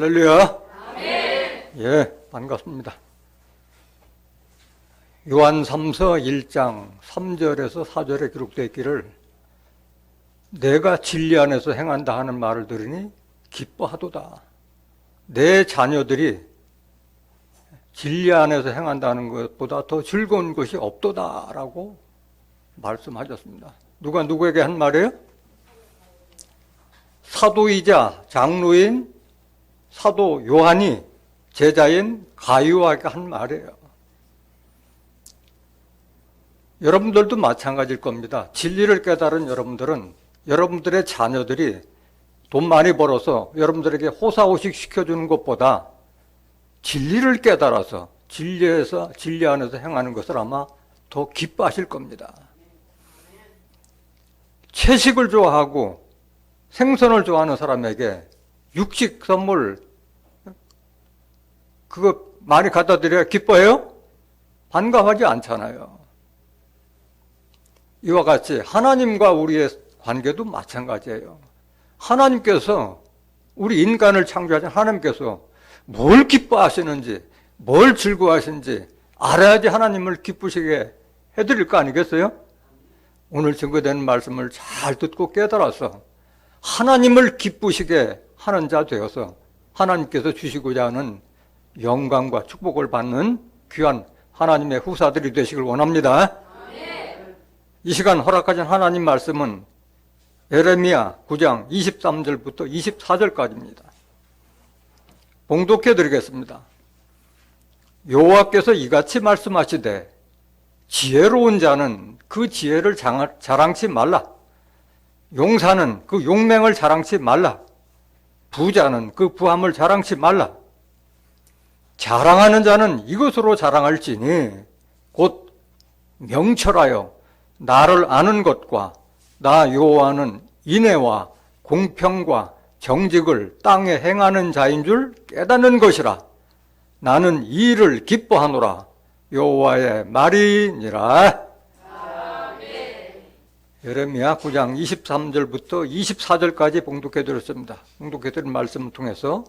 할렐루야. 아멘. 예, 반갑습니다. 요한 3서 1장 3절에서 4절에 기록되어 있기를 내가 진리 안에서 행한다 하는 말을 들으니 기뻐하도다. 내 자녀들이 진리 안에서 행한다는 것보다 더 즐거운 것이 없도다라고 말씀하셨습니다. 누가 누구에게 한 말이에요? 사도이자 장로인 사도 요한이 제자인 가이오에게 한 말이에요. 여러분들도 마찬가지일 겁니다. 진리를 깨달은 여러분들은 여러분들의 자녀들이 돈 많이 벌어서 여러분들에게 호사호식 시켜주는 것보다 진리를 깨달아서 진리 안에서 행하는 것을 아마 더 기뻐하실 겁니다. 채식을 좋아하고 생선을 좋아하는 사람에게 육식 선물 그거 많이 갖다 드려야 기뻐해요? 반갑하지 않잖아요. 이와 같이 하나님과 우리의 관계도 마찬가지예요. 하나님께서 우리 인간을 창조하신 하나님께서 뭘 기뻐하시는지 뭘 즐거워하시는지 알아야지 하나님을 기쁘시게 해드릴 거 아니겠어요? 오늘 증거되는 말씀을 잘 듣고 깨달아서 하나님을 기쁘시게 하는 자 되어서 하나님께서 주시고자 하는 영광과 축복을 받는 귀한 하나님의 후사들이 되시길 원합니다. 이 시간 허락하신 하나님 말씀은 예레미야 9장 23절부터 24절까지입니다. 봉독해 드리겠습니다. 여호와께서 이같이 말씀하시되 지혜로운 자는 그 지혜를 자랑치 말라. 용사는 그 용맹을 자랑치 말라. 부자는 그 부함을 자랑치 말라. 자랑하는 자는 이것으로 자랑할지니 곧 명철하여 나를 아는 것과 나 여호와는 인애와 공평과 정직을 땅에 행하는 자인 줄 깨닫는 것이라. 나는 이 일을 기뻐하노라. 여호와의 말이니라. 아멘. 예레미야 9장 23절부터 24절까지 봉독해 드렸습니다. 봉독해 드린 말씀을 통해서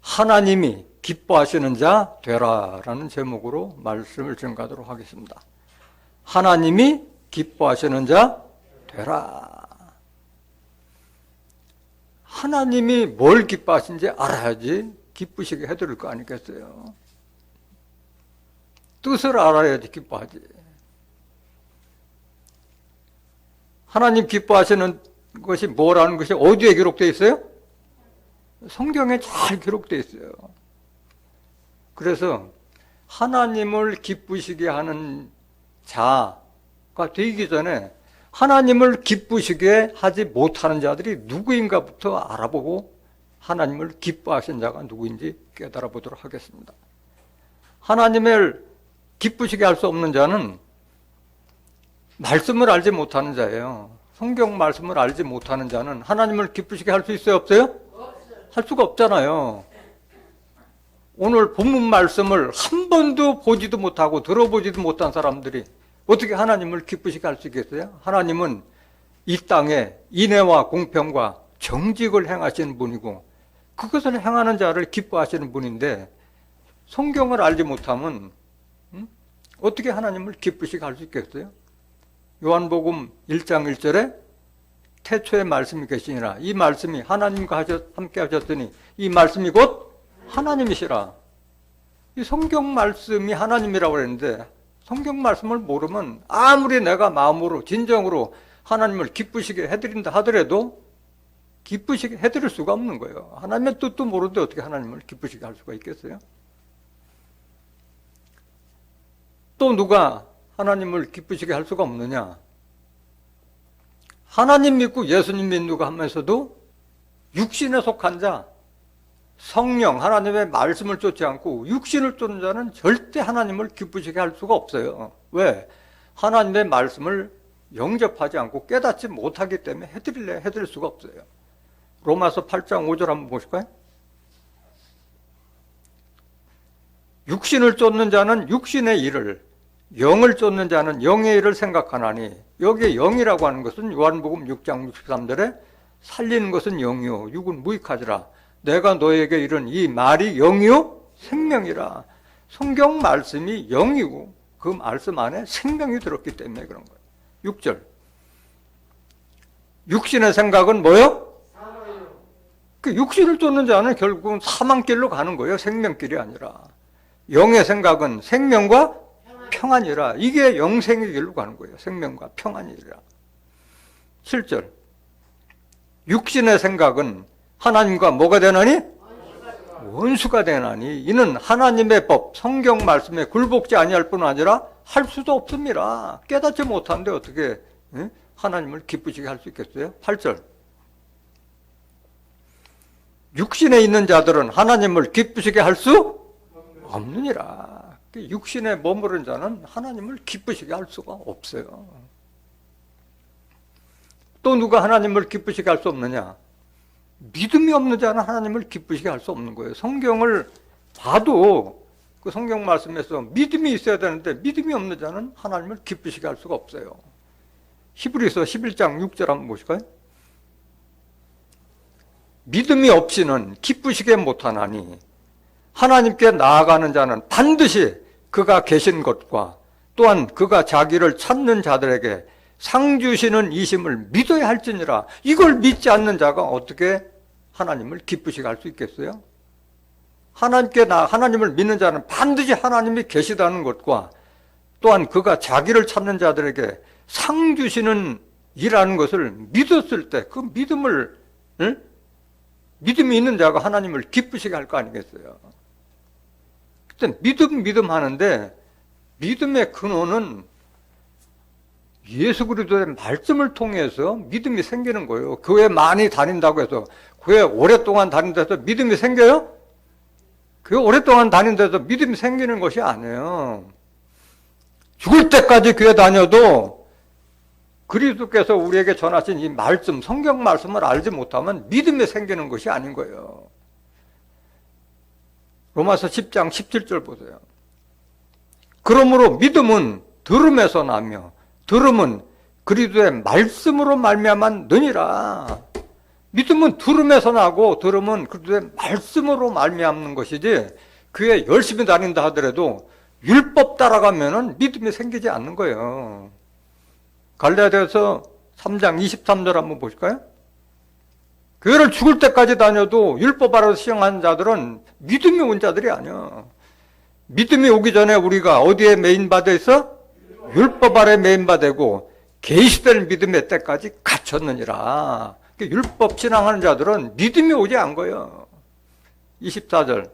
하나님이 기뻐하시는 자 되라라는 제목으로 말씀을 전가하도록 하겠습니다. 하나님이 기뻐하시는 자 되라. 하나님이 뭘 기뻐하시는지 알아야지 기쁘시게 해드릴 거 아니겠어요? 뜻을 알아야지 기뻐하지. 하나님 기뻐하시는 것이 뭐라는 것이 어디에 기록되어 있어요? 성경에 잘 기록되어 있어요. 그래서 하나님을 기쁘시게 하는 자가 되기 전에 하나님을 기쁘시게 하지 못하는 자들이 누구인가부터 알아보고 하나님을 기뻐하신 자가 누구인지 깨달아 보도록 하겠습니다. 하나님을 기쁘시게 할 수 없는 자는 말씀을 알지 못하는 자예요. 성경 말씀을 알지 못하는 자는 하나님을 기쁘시게 할 수 있어요? 없어요? 할 수가 없잖아요. 오늘 본문 말씀을 한 번도 보지도 못하고 들어보지도 못한 사람들이 어떻게 하나님을 기쁘시게 할 수 있겠어요? 하나님은 이 땅에 인애와 공평과 정직을 행하시는 분이고 그것을 행하는 자를 기뻐하시는 분인데 성경을 알지 못하면 어떻게 하나님을 기쁘시게 할 수 있겠어요? 요한복음 1장 1절에 태초에 말씀이 계시니라. 이 말씀이 하나님과 함께 하셨더니 이 말씀이 곧 하나님이시라. 이 성경 말씀이 하나님이라고 그랬는데 성경 말씀을 모르면 아무리 내가 마음으로 진정으로 하나님을 기쁘시게 해드린다 하더라도 기쁘시게 해드릴 수가 없는 거예요. 하나님의 뜻도 모르는데 어떻게 하나님을 기쁘시게 할 수가 있겠어요? 또 누가 하나님을 기쁘시게 할 수가 없느냐? 하나님 믿고 예수님 믿는가 하면서도 육신에 속한 자, 성령, 하나님의 말씀을 쫓지 않고 육신을 쫓는 자는 절대 하나님을 기쁘시게 할 수가 없어요. 왜? 하나님의 말씀을 영접하지 않고 깨닫지 못하기 때문에 해드릴 수가 없어요. 로마서 8장 5절 한번 보실까요? 육신을 쫓는 자는 육신의 일을, 영을 쫓는 자는 영의 일을 생각하나니, 여기에 영이라고 하는 것은 요한복음 6장 63절에 살리는 것은 영이요 육은 무익하지라. 내가 너에게 이른 이 말이 영이요 생명이라. 성경 말씀이 영이고 그 말씀 안에 생명이 들었기 때문에 그런 거예요. 6절. 육신의 생각은 뭐요? 그 육신을 쫓는 자는 결국은 사망길로 가는 거예요. 생명길이 아니라. 영의 생각은 생명과 평안이라. 이게 영생의 길로 가는 거예요. 생명과 평안이라. 7절. 육신의 생각은 하나님과 뭐가 되나니? 원수가 되나니. 이는 하나님의 법, 성경 말씀에 굴복지 아니할 뿐 아니라 할 수도 없습니다. 깨닫지 못하는데 어떻게 하나님을 기쁘시게 할 수 있겠어요? 8절. 육신에 있는 자들은 하나님을 기쁘시게 할 수 없느니라. 육신에 머무른 자는 하나님을 기쁘시게 할 수가 없어요. 또 누가 하나님을 기쁘시게 할 수 없느냐? 믿음이 없는 자는 하나님을 기쁘시게 할 수 없는 거예요. 성경을 봐도 그 성경 말씀에서 믿음이 있어야 되는데 믿음이 없는 자는 하나님을 기쁘시게 할 수가 없어요. 히브리서 11장 6절 한번 보실까요? 믿음이 없이는 기쁘시게 못하나니 하나님께 나아가는 자는 반드시 그가 계신 것과 또한 그가 자기를 찾는 자들에게 상 주시는 이심을 믿어야 할지니라. 이걸 믿지 않는 자가 어떻게 하나님을 기쁘시게 할 수 있겠어요? 하나님을 믿는 자는 반드시 하나님이 계시다는 것과 또한 그가 자기를 찾는 자들에게 상 주시는 이라는 것을 믿었을 때 그 믿음이 있는 자가 하나님을 기쁘시게 할 거 아니겠어요? 그때 믿음 하는데 믿음의 근원은 예수 그리스도의 말씀을 통해서 믿음이 생기는 거예요. 교회 많이 다닌다고 해서 교회 오랫동안 다닌다고 해서 믿음이 생겨요? 교회 오랫동안 다닌다고 해서 믿음이 생기는 것이 아니에요. 죽을 때까지 교회 다녀도 그리스도께서 우리에게 전하신 이 말씀, 성경 말씀을 알지 못하면 믿음이 생기는 것이 아닌 거예요. 로마서 10장 17절 보세요. 그러므로 믿음은 들음에서 나며 들음은 그리스도의 말씀으로 말미암아 느니라. 믿음은 들음에서 나고 들음은 그리스도의 말씀으로 말미암는 것이지 교회 열심히 다닌다 하더라도 율법 따라가면은 믿음이 생기지 않는 거예요. 갈라디아서 3장 23절 한번 보실까요? 교회를 죽을 때까지 다녀도 율법 아래서 시행하는 자들은 믿음이 온 자들이 아니야. 믿음이 오기 전에 우리가 어디에 메인받아 있어? 율법 아래 메인받고 계시될 믿음의 때까지 갇혔느니라. 율법 신앙하는 자들은 믿음이 오지 않은 거예요. 24절.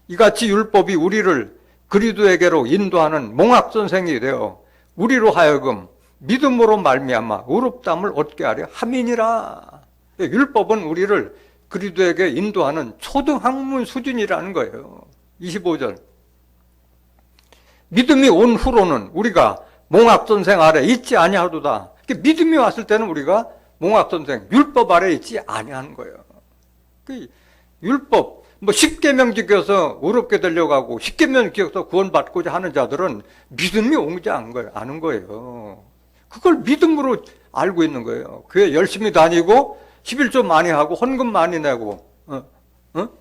이같이 율법이 우리를 그리스도에게로 인도하는 몽학선생이 되어 우리로 하여금 믿음으로 말미암아 의롭다함을 얻게 하려 함이니라. 율법은 우리를 그리스도에게 인도하는 초등학문 수준이라는 거예요. 25절. 믿음이 온 후로는 우리가 몽학선생 아래 있지 아니하도다. 믿음이 왔을 때는 우리가 몽학선생, 율법 아래 있지 아니하는 거예요. 율법, 십계명 지켜서 의롭게 되려고 하고 십계명 지켜서 구원받고자 하는 자들은 믿음이 오지 않은 거예요. 그걸 믿음으로 알고 있는 거예요. 교회 열심히 다니고 11조 많이 하고 헌금 많이 내고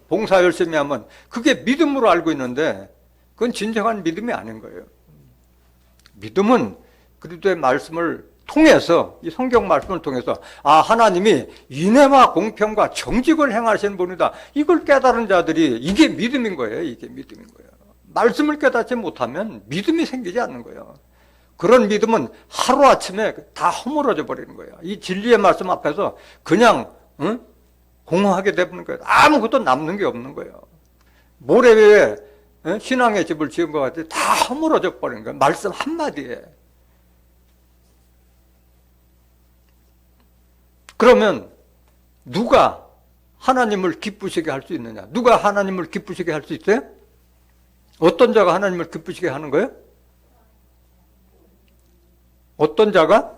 봉사 열심히 하면 그게 믿음으로 알고 있는데 그건 진정한 믿음이 아닌 거예요. 믿음은 그리스도의 말씀을 통해서, 이 성경 말씀을 통해서 하나님이 인애와 공평과 정직을 행하시는 분이다. 이걸 깨달은 자들이 이게 믿음인 거예요. 이게 믿음인 거예요. 말씀을 깨닫지 못하면 믿음이 생기지 않는 거예요. 그런 믿음은 하루아침에 다 허물어져 버리는 거예요. 이 진리의 말씀 앞에서 그냥 공허하게 되는 거예요. 아무것도 남는 게 없는 거예요. 모래 위에 신앙의 집을 지은 것 같이 다 허물어져 버리는 거예요. 말씀 한마디에. 그러면 누가 하나님을 기쁘시게 할 수 있느냐? 누가 하나님을 기쁘시게 할 수 있어요? 어떤 자가 하나님을 기쁘시게 하는 거예요? 어떤 자가?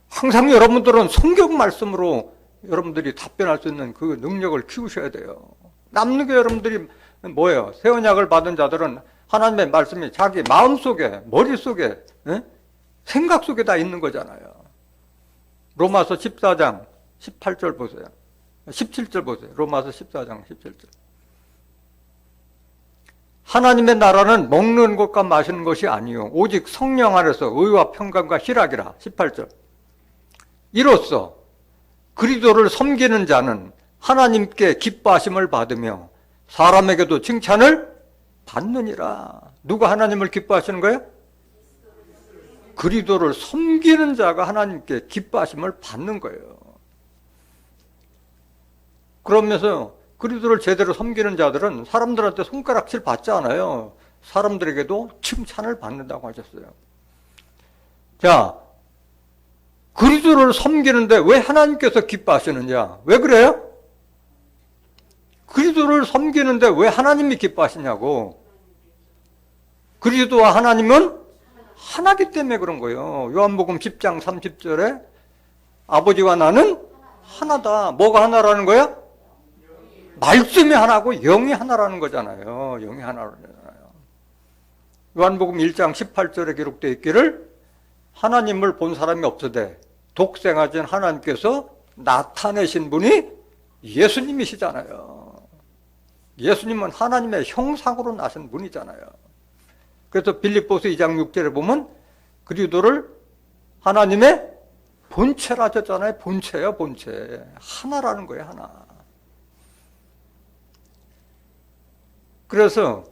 항상 여러분들은 성경 말씀으로 여러분들이 답변할 수 있는 그 능력을 키우셔야 돼요. 남는 게 여러분들이 뭐예요? 새 언약을 받은 자들은 하나님의 말씀이 자기 마음속에, 머릿속에, 생각 속에 다 있는 거잖아요. 로마서 14장 18절 보세요. 17절 보세요. 로마서 14장 17절. 하나님의 나라는 먹는 것과 마시는 것이 아니요 오직 성령 안에서 의와 평강과 희락이라. 18절. 이로써 그리스도를 섬기는 자는 하나님께 기뻐하심을 받으며 사람에게도 칭찬을 받느니라. 누가 하나님을 기뻐하시는 거예요? 그리스도를 섬기는 자가 하나님께 기뻐하심을 받는 거예요. 그러면서 그리스도를 제대로 섬기는 자들은 사람들한테 손가락질 받지 않아요. 사람들에게도 칭찬을 받는다고 하셨어요. 자, 그리스도를 섬기는데 왜 하나님께서 기뻐하시느냐? 왜 그래요? 그리스도를 섬기는데 왜 하나님이 기뻐하시냐고. 그리스도와 하나님은 하나기 때문에 그런 거예요. 요한복음 10장 30절에 아버지와 나는 하나다. 뭐가 하나라는 거야? 말씀이 하나고 영이 하나라는 거잖아요. 영이 하나라는 거잖아요. 요한복음 1장 18절에 기록되어 있기를 하나님을 본 사람이 없으되 독생하신 하나님께서 나타내신 분이 예수님이시잖아요. 예수님은 하나님의 형상으로 나신 분이잖아요. 그래서 빌립보서 2장 6절에 보면 그리스도를 하나님의 본체라 하셨잖아요. 본체예요, 본체. 하나라는 거예요, 하나. 그래서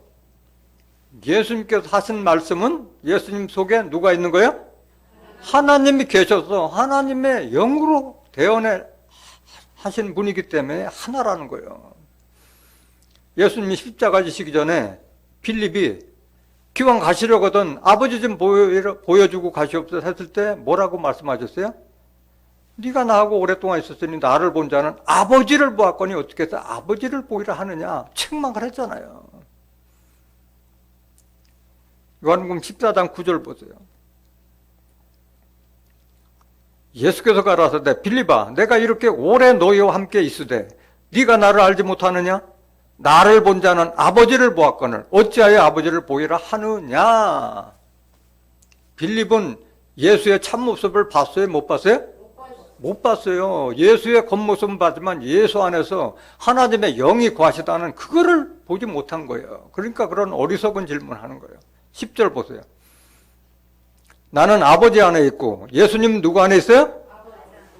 예수님께서 하신 말씀은 예수님 속에 누가 있는 거예요? 하나님이 계셔서 하나님의 영으로 대언해 하신 분이기 때문에 하나라는 거예요. 예수님이 십자가 지시기 전에 빌립이 기왕 가시려거든 아버지 좀 보여주고 가시옵소서 했을 때 뭐라고 말씀하셨어요? 네가 나하고 오랫동안 있었으니 나를 본 자는 아버지를 보았거니 어떻게 해서 아버지를 보이라 하느냐 책망을 했잖아요. 요한복음 14장 9절 보세요. 예수께서 가라사대 빌립아 내가 이렇게 오래 너희와 함께 있으되 네가 나를 알지 못하느냐? 나를 본 자는 아버지를 보았거늘 어찌하여 아버지를 보이라 하느냐? 빌립은 예수의 참모습을 봤어요? 못 봤어요? 못 봤어요. 예수의 겉모습은 봤지만 예수 안에서 하나님의 영이 거하시다는 그거를 보지 못한 거예요. 그러니까 그런 어리석은 질문을 하는 거예요. 10절 보세요. 나는 아버지 안에 있고 예수님 누구 안에 있어요?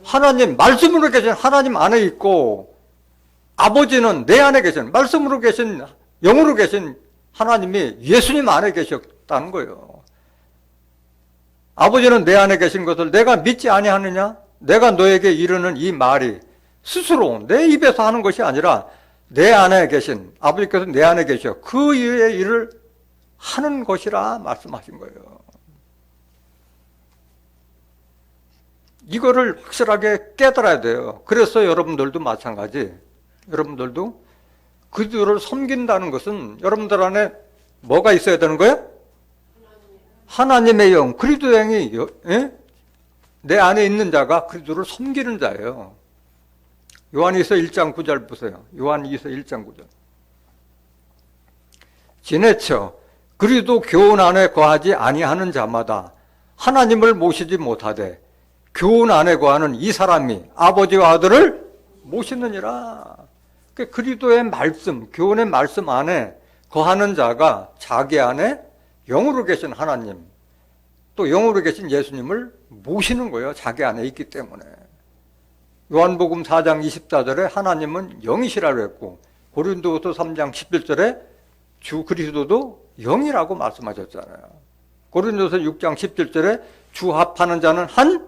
하나님, 말씀으로 계신 하나님 안에 있고 아버지는 내 안에 계신 말씀으로 계신 영으로 계신 하나님이 예수님 안에 계셨다는 거예요. 아버지는 내 안에 계신 것을 내가 믿지 아니하느냐? 내가 너에게 이르는 이 말이 스스로 내 입에서 하는 것이 아니라 내 안에 계신 아버지께서 내 안에 계셔 그 일의 일을 하는 것이라 말씀하신 거예요. 이거를 확실하게 깨달아야 돼요. 그래서 여러분들도 마찬가지. 여러분들도 그들을 섬긴다는 것은 여러분들 안에 뭐가 있어야 되는 거예요? 하나님의 영, 그리스도의 영이 내 안에 있는 자가 그리스도를 섬기는 자예요. 요한이서 1장 9절 보세요. 요한이서 1장 9절. 지내쳐 그리스도 교훈 안에 거하지 아니하는 자마다 하나님을 모시지 못하되 교훈 안에 거하는 이 사람이 아버지와 아들을 모시느니라. 그리스도의 말씀, 교훈의 말씀 안에 거하는 자가 자기 안에 영으로 계신 하나님, 또 영으로 계신 예수님을 모시는 거예요. 자기 안에 있기 때문에. 요한복음 4장 24절에 하나님은 영이시라고 했고 고린도후서 3장 11절에 주 그리스도도 영이라고 말씀하셨잖아요. 고린도서 6장 17절에 주 합하는 자는 한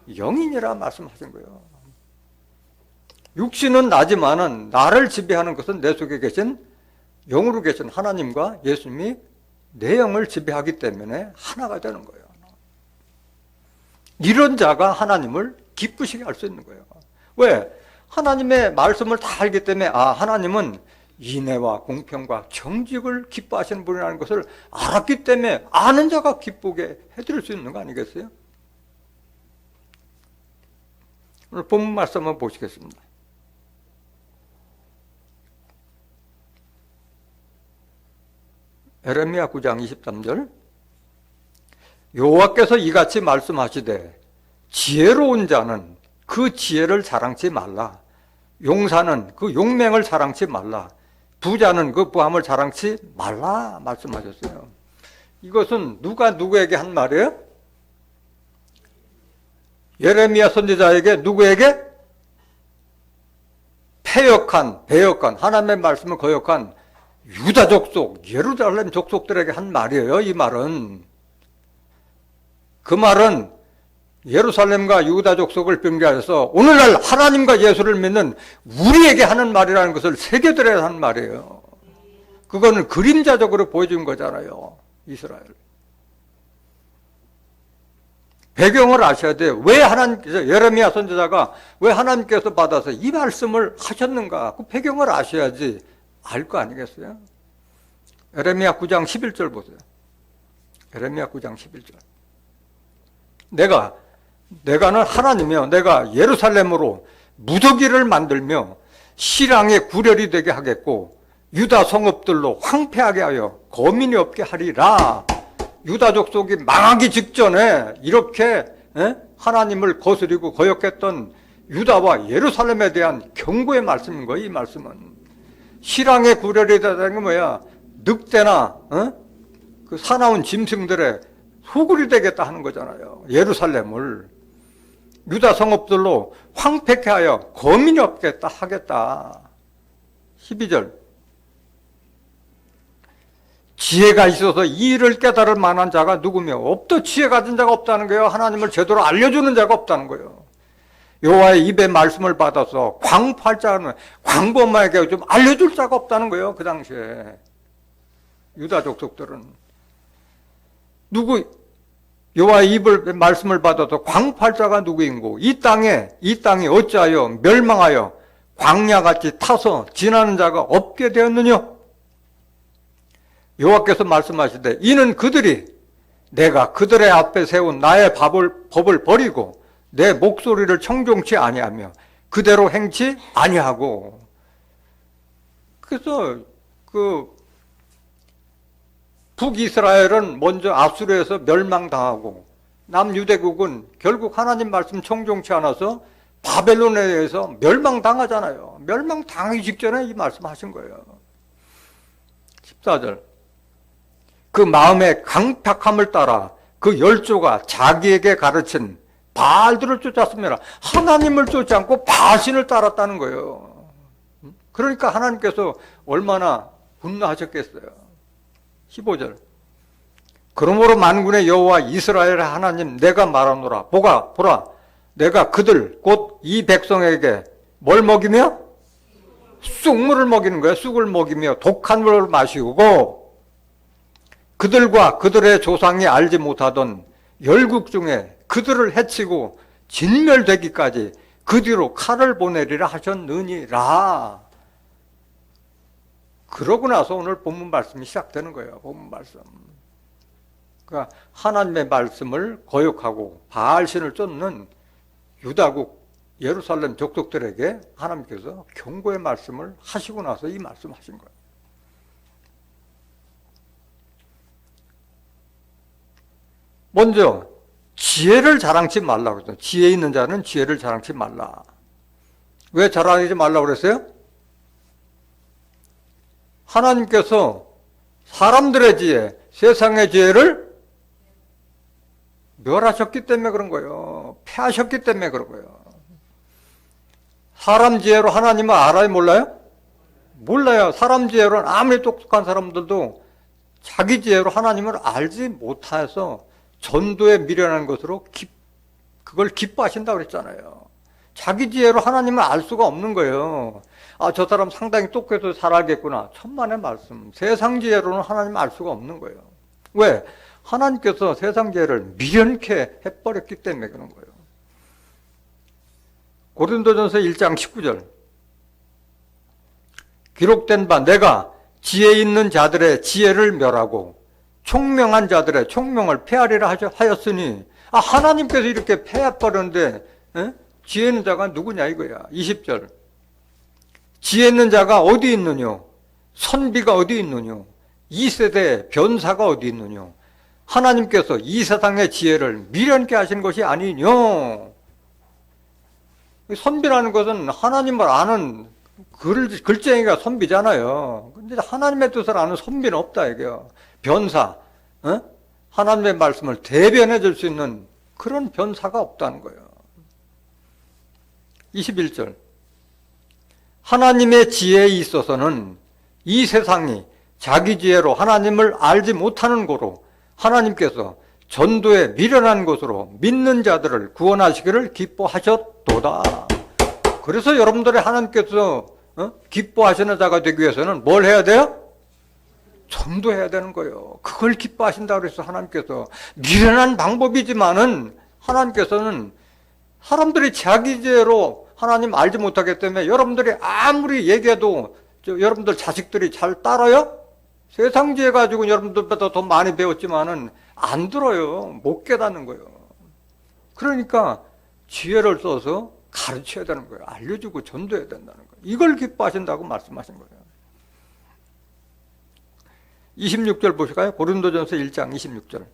영이니라 말씀하신 거예요. 육신은 나지만은 나를 지배하는 것은 내 속에 계신 영으로 계신 하나님과 예수님이 내 영을 지배하기 때문에 하나가 되는 거예요. 이런 자가 하나님을 기쁘시게 할 수 있는 거예요. 왜? 하나님의 말씀을 다 알기 때문에 하나님은 인애와 공평과 정직을 기뻐하시는 분이라는 것을 알았기 때문에 아는 자가 기쁘게 해드릴 수 있는 거 아니겠어요? 오늘 본문 말씀 한번 보시겠습니다. 에레미야 9장 23절. 여호와께서 이같이 말씀하시되 지혜로운 자는 그 지혜를 자랑치 말라. 용사는 그 용맹을 자랑치 말라. 부자는 그 부함을 자랑치 말라 말씀하셨어요. 이것은 누가 누구에게 한 말이에요? 예레미야 선지자에게, 누구에게? 배역한 하나님의 말씀을 거역한 유다 족속, 예루살렘 족속들에게 한 말이에요. 이 말은. 그 말은 예루살렘과 유다 족속을 변개해서 오늘날 하나님과 예수를 믿는 우리에게 하는 말이라는 것을 새겨들어야 하는 말이에요. 그거는 그림자적으로 보여준 거잖아요. 이스라엘. 배경을 아셔야 돼요. 왜 하나님께서, 예레미야 선지자가 왜 하나님께서 받아서 이 말씀을 하셨는가? 그 배경을 아셔야지 알 거 아니겠어요? 예레미야 9장 11절 보세요. 예레미야 9장 11절. 내가는 하나님이요. 내가 예루살렘으로 무더기를 만들며 실랑의 구렬이 되게 하겠고 유다 성읍들로 황폐하게 하여 거민이 없게 하리라. 유다 족속이 망하기 직전에 이렇게 하나님을 거스리고 거역했던 유다와 예루살렘에 대한 경고의 말씀인 거예요. 이 말씀은. 실랑의 구렬이 되다는 게 뭐야? 늑대나 그 사나운 짐승들의 소굴이 되겠다 하는 거잖아요. 예루살렘을. 유다 성읍들로 황폐케 하여 거민이 없겠다 하겠다. 12절. 지혜가 있어서 이 일을 깨달을 만한 자가 누구며 없다. 지혜 가진 자가 없다는 거예요. 하나님을 제대로 알려주는 자가 없다는 거예요. 여호와의 입의 말씀을 받아서 광팔자는 광범하게 좀 알려줄 자가 없다는 거예요. 그 당시에 유다 족속들은 여호와의 입을 말씀을 받아서 광팔자가 누구인고 이 땅이 어찌하여 멸망하여 광야같이 타서 지나는 자가 없게 되었느냐? 여호와께서 말씀하시되 이는 그들이 내가 그들의 앞에 세운 나의 법을 버리고 내 목소리를 청종치 아니하며 그대로 행치 아니하고. 그래서 그 북이스라엘은 먼저 아수르에서 멸망당하고 남유대국은 결국 하나님 말씀 청종치 않아서 바벨론에 의해서 멸망당하잖아요. 멸망당하기 직전에 이 말씀하신 거예요. 14절. 그 마음의 강팍함을 따라 그 열조가 자기에게 가르친 바알들을 쫓았습니다. 하나님을 쫓지 않고 바알신을 따랐다는 거예요. 그러니까 하나님께서 얼마나 분노하셨겠어요. 15절. 그러므로 만군의 여호와 이스라엘의 하나님 내가 말하노라. 보라 내가 그들 곧 이 백성에게 뭘 먹이며? 쑥물을 먹이는 거예요. 쑥을 먹이며 독한 물을 마시고 그들과 그들의 조상이 알지 못하던 열국 중에 그들을 해치고 진멸되기까지 그 뒤로 칼을 보내리라 하셨느니라. 그러고 나서 오늘 본문 말씀이 시작되는 거예요. 본문 말씀. 그러니까 하나님의 말씀을 거역하고 바알신을 쫓는 유다국 예루살렘 족속들에게 하나님께서 경고의 말씀을 하시고 나서 이 말씀하신 거예요. 먼저 지혜를 자랑치 말라고 그랬어요. 지혜 있는 자는 지혜를 자랑치 말라. 왜 자랑하지 말라고 그랬어요? 하나님께서 사람들의 지혜, 세상의 지혜를 멸하셨기 때문에 그런 거예요. 패하셨기 때문에 그런 거예요. 사람 지혜로 하나님을 알아요? 몰라요? 몰라요. 사람 지혜로는 아무리 똑똑한 사람들도 자기 지혜로 하나님을 알지 못해서 전도에 미련한 것으로 그걸 기뻐하신다고 그랬잖아요. 자기 지혜로 하나님을 알 수가 없는 거예요. 아, 저 사람 상당히 똑똑해서 잘 알겠구나. 천만의 말씀. 세상 지혜로는 하나님을 알 수가 없는 거예요. 왜? 하나님께서 세상 지혜를 미련케 해버렸기 때문에 그런 거예요. 고린도전서 1장 19절. 기록된 바 내가 지혜 있는 자들의 지혜를 멸하고 총명한 자들의 총명을 폐하리라 하였으니, 아, 하나님께서 이렇게 폐해버렸는데 지혜 있는 자가 누구냐 이거야. 20절. 지혜 있는 자가 어디 있느냐? 선비가 어디 있느냐? 이 세대의 변사가 어디 있느냐? 하나님께서 이 세상의 지혜를 미련케 하신 것이 아니뇨. 선비라는 것은 하나님을 아는 글쟁이가 선비잖아요. 근데 하나님의 뜻을 아는 선비는 없다 이게요. 변사, 어? 하나님의 말씀을 대변해 줄 수 있는 그런 변사가 없다는 거예요. 21절. 하나님의 지혜에 있어서는 이 세상이 자기 지혜로 하나님을 알지 못하는 고로 하나님께서 전도에 미련한 것으로 믿는 자들을 구원하시기를 기뻐하셨도다. 그래서 여러분들의 하나님께서 기뻐하시는 자가 되기 위해서는 뭘 해야 돼요? 전도해야 되는 거예요. 그걸 기뻐하신다고 그래서 하나님께서 미련한 방법이지만은 하나님께서는 사람들이 자기 지혜로 하나님 알지 못하기 때문에 여러분들이 아무리 얘기해도 여러분들 자식들이 잘 따라요? 세상 지혜 가지고 여러분들보다 더 많이 배웠지만은 안 들어요. 못 깨닫는 거예요. 그러니까 지혜를 써서 가르쳐야 되는 거예요. 알려주고 전도해야 된다는 거예요. 이걸 기뻐하신다고 말씀하신 거예요. 26절 보실까요? 고린도전서 1장 26절.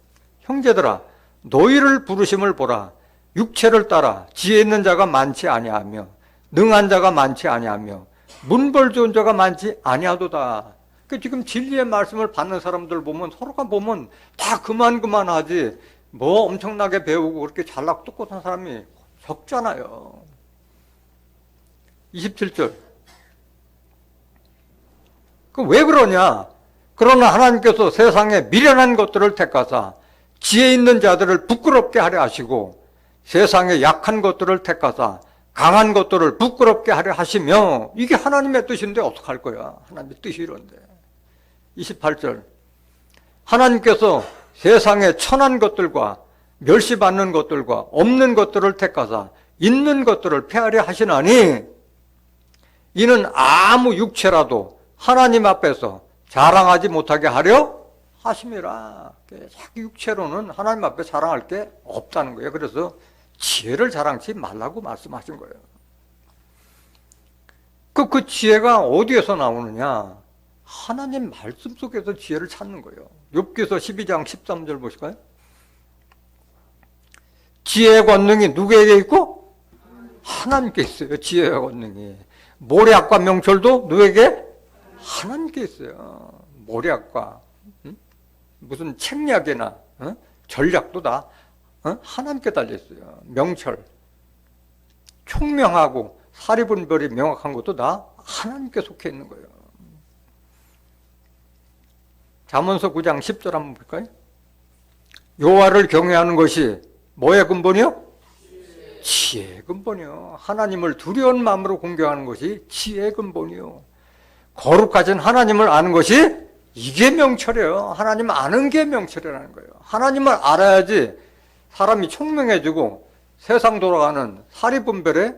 형제들아 너희를 부르심을 보라. 육체를 따라 지혜 있는 자가 많지 아니하며 능한 자가 많지 아니하며 문벌 좋은 자가 많지 아니하도다. 지금 진리의 말씀을 받는 사람들 보면 서로가 보면 다 그만하지 뭐 엄청나게 배우고 그렇게 잘나고 똑똑한 사람이 적잖아요. 27절. 왜 그러냐? 그러나 하나님께서 세상에 미련한 것들을 택하사 지혜 있는 자들을 부끄럽게 하려 하시고 세상에 약한 것들을 택하사 강한 것들을 부끄럽게 하려 하시며 이게 하나님의 뜻인데 어떡할 거야? 하나님의 뜻이 이런데. 28절. 하나님께서 세상에 천한 것들과 멸시받는 것들과 없는 것들을 택하사 있는 것들을 폐하려 하시나니 이는 아무 육체라도 하나님 앞에서 자랑하지 못하게 하려 하심이라. 자기 육체로는 하나님 앞에 자랑할 게 없다는 거예요. 그래서 지혜를 자랑치 말라고 말씀하신 거예요. 그 지혜가 어디에서 나오느냐? 하나님 말씀 속에서 지혜를 찾는 거예요. 욥기서 12장 13절 보실까요? 지혜의 권능이 누구에게 있고? 하나님께 있어요. 지혜의 권능이. 모략과 명철도 누구에게? 하나님께 있어요. 모략과 무슨 책략이나 전략도 다 하나님께 달려있어요. 명철, 총명하고 사리분별이 명확한 것도 다 하나님께 속해 있는 거예요. 잠언서 9장 10절 한번 볼까요? 여호와를 경외하는 것이 뭐의 근본이요? 지혜의 근본이요. 하나님을 두려운 마음으로 공경하는 것이 지혜의 근본이요. 거룩하신 하나님을 아는 것이 이게 명철이에요. 하나님 아는 게 명철이라는 거예요. 하나님을 알아야지 사람이 총명해지고 세상 돌아가는 사리분별에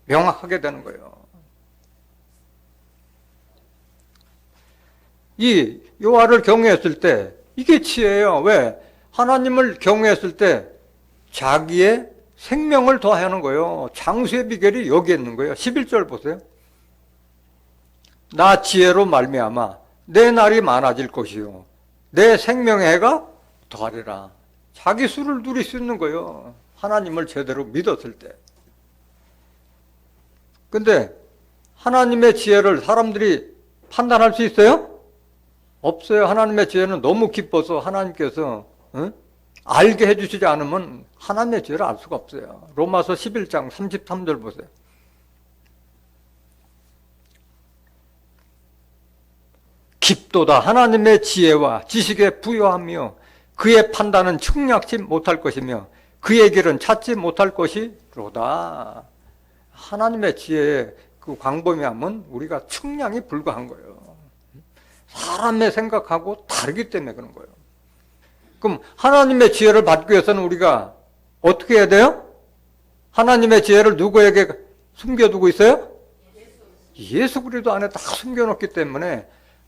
명확하게 되는 거예요. 이 여호와를 경외했을 때 이게 지혜예요. 왜? 하나님을 경외했을 때 자기의 생명을 더하는 거예요. 장수의 비결이 여기에 있는 거예요. 11절 보세요. 나 지혜로 말미암아 내 날이 많아질 것이요 내 생명의 해가 더하리라. 자기 수를 누릴 수 있는 거예요. 하나님을 제대로 믿었을 때. 근데 하나님의 지혜를 사람들이 판단할 수 있어요? 없어요. 하나님의 지혜는 너무 깊어서 하나님께서 알게 해주시지 않으면 하나님의 지혜를 알 수가 없어요. 로마서 11장 33절 보세요. 깊도다 하나님의 지혜와 지식에 부여하며 그의 판단은 측량치 못할 것이며 그의 길은 찾지 못할 것이로다. 하나님의 지혜의 그 광범위함은 우리가 측량이 불가한 거예요. 사람의 생각하고 다르기 때문에 그런 거예요. 그럼 하나님의 지혜를 받기 위해서는 우리가 어떻게 해야 돼요? 하나님의 지혜를 누구에게 숨겨두고 있어요? 예수 그리스도 안에 다 숨겨놓기 때문에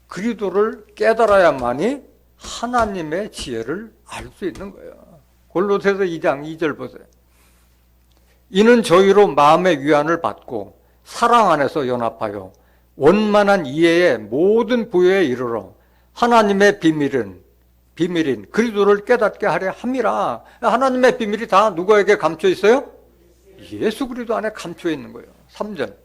그리스도를 깨달아야만이 하나님의 지혜를 알 수 있는 거예요. 골로새서 2장 2절 보세요. 이는 저희로 마음의 위안을 받고 사랑 안에서 연합하여 원만한 이해의 모든 부여에 이르러 하나님의 비밀인 그리스도를 깨닫게 하려 함이라. 하나님의 비밀이 다 누구에게 감춰 있어요? 예수 그리스도 안에 감춰 있는 거예요. 3절.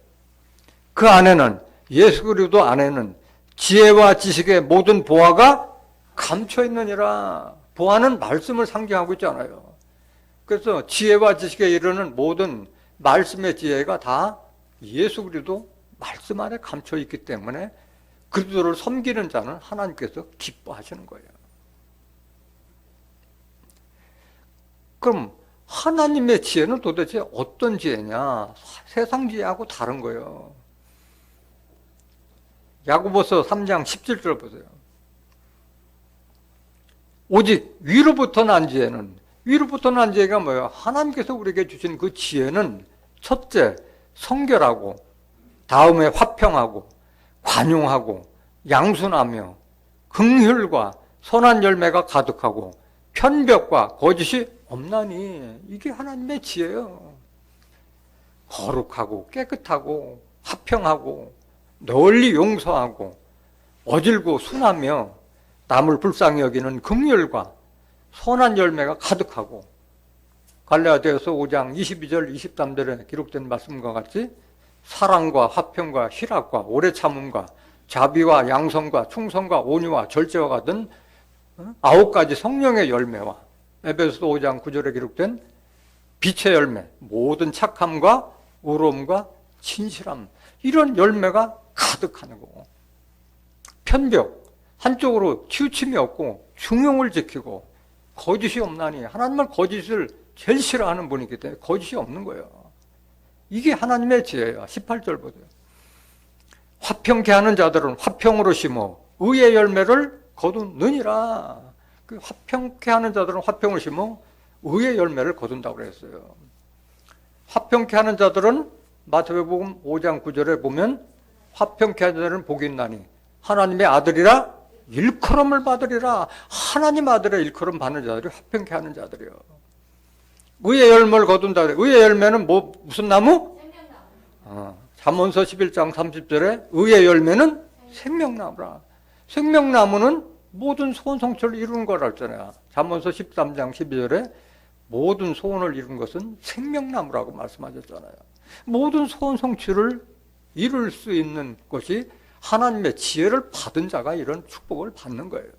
그 안에는, 예수 그리스도 안에는 지혜와 지식의 모든 보화가 감춰 있느니라. 보화는 말씀을 상징하고 있잖아요. 그래서 지혜와 지식에 이르는 모든 말씀의 지혜가 다 예수 그리스도 말씀 안에 감춰 있기 때문에 그리스도를 섬기는 자는 하나님께서 기뻐하시는 거예요. 그럼 하나님의 지혜는 도대체 어떤 지혜냐? 세상 지혜하고 다른 거예요. 야고보서 3장 17절 보세요. 오직 위로부터 난 지혜는, 위로부터 난 지혜가 뭐예요? 하나님께서 우리에게 주신 그 지혜는 첫째, 성결하고, 다음에 화평하고, 관용하고, 양순하며, 긍휼과 선한 열매가 가득하고, 편벽과 거짓이 없나니. 이게 하나님의 지혜예요. 거룩하고 깨끗하고 화평하고 널리 용서하고 어질고 순하며 남을 불쌍히 여기는 긍휼과 선한 열매가 가득하고, 갈라디아서 5장 22절 23절에 기록된 말씀과 같이 사랑과 화평과 희락과 오래 참음과 자비와 양성과 충성과 온유와 절제와 같은 9가지 성령의 열매와 에베소서 5장 9절에 기록된 빛의 열매, 모든 착함과 의로움과 진실함, 이런 열매가 가득하는 거고, 편벽, 한쪽으로 치우침이 없고 중용을 지키고 거짓이 없나니. 하나님은 거짓을 제일 싫어하는 분이기 때문에 거짓이 없는 거예요. 이게 하나님의 지혜예요. 18절 보세요. 화평케 하는 자들은 화평으로 심어 의의 열매를 거두느니라. 그 화평케 하는 자들은 화평을 심어 의의 열매를 거둔다고 그랬어요. 화평케 하는 자들은 마태복음 5장 9절에 보면 화평케 하는 자들은 복이 있나니 하나님의 아들이라 일컬음을 받으리라. 하나님 아들의 일컬음 받는 자들이 화평케 하는 자들이요. 의의 열매를 거둔다. 의의 열매는 무슨 나무? 잠언서 11장 30절에 의의 열매는 생명나무라. 생명나무는 모든 소원 성취를 이루는 거라 했잖아요. 잠언서 13장 12절에 모든 소원을 이룬 것은 생명나무라고 말씀하셨잖아요. 모든 소원 성취를 이룰 수 있는 것이 하나님의 지혜를 받은 자가 이런 축복을 받는 거예요.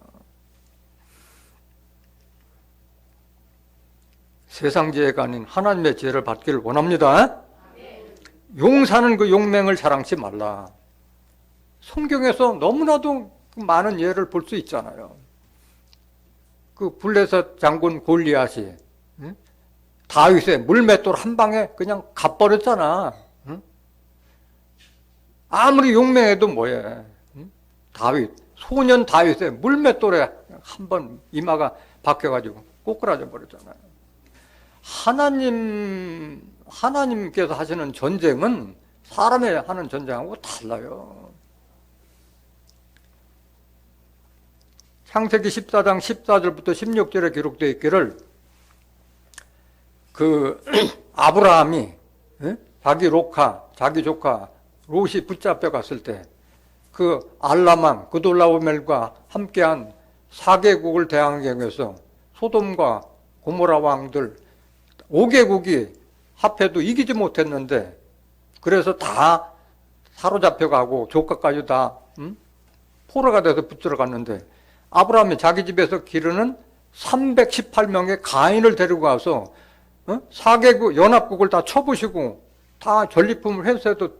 세상 지혜가 아닌 하나님의 지혜를 받기를 원합니다. 용사는 그 용맹을 자랑치 말라. 성경에서 너무나도 많은 예를 볼 수 있잖아요. 그 블레셋 장군 골리앗이 다윗의 물맷돌 한 방에 그냥 갚버렸잖아. 아무리 용맹해도 뭐해. 다윗, 소년 다윗의 물맷돌에 한 번 이마가 박혀가지고 꼬꾸라져 버렸잖아요. 하나님께서 하시는 전쟁은 사람이 하는 전쟁하고 달라요. 창세기 14장 14절부터 16절에 기록되어 있기를 그 아브라함이 자기 조카 롯이 붙잡혀 갔을 때 그 알라만 그돌라오멜과 함께한 4개국을 대항하기 위해서 소돔과 고모라 왕들 5개국이 합해도 이기지 못했는데, 그래서 다 사로잡혀가고 조카까지 다 포로가 돼서 붙들어 갔는데, 아브라함이 자기 집에서 기르는 318명의 가인을 데리고 가서 4개국 연합국을 다 쳐부시고 다 전리품을 회수해도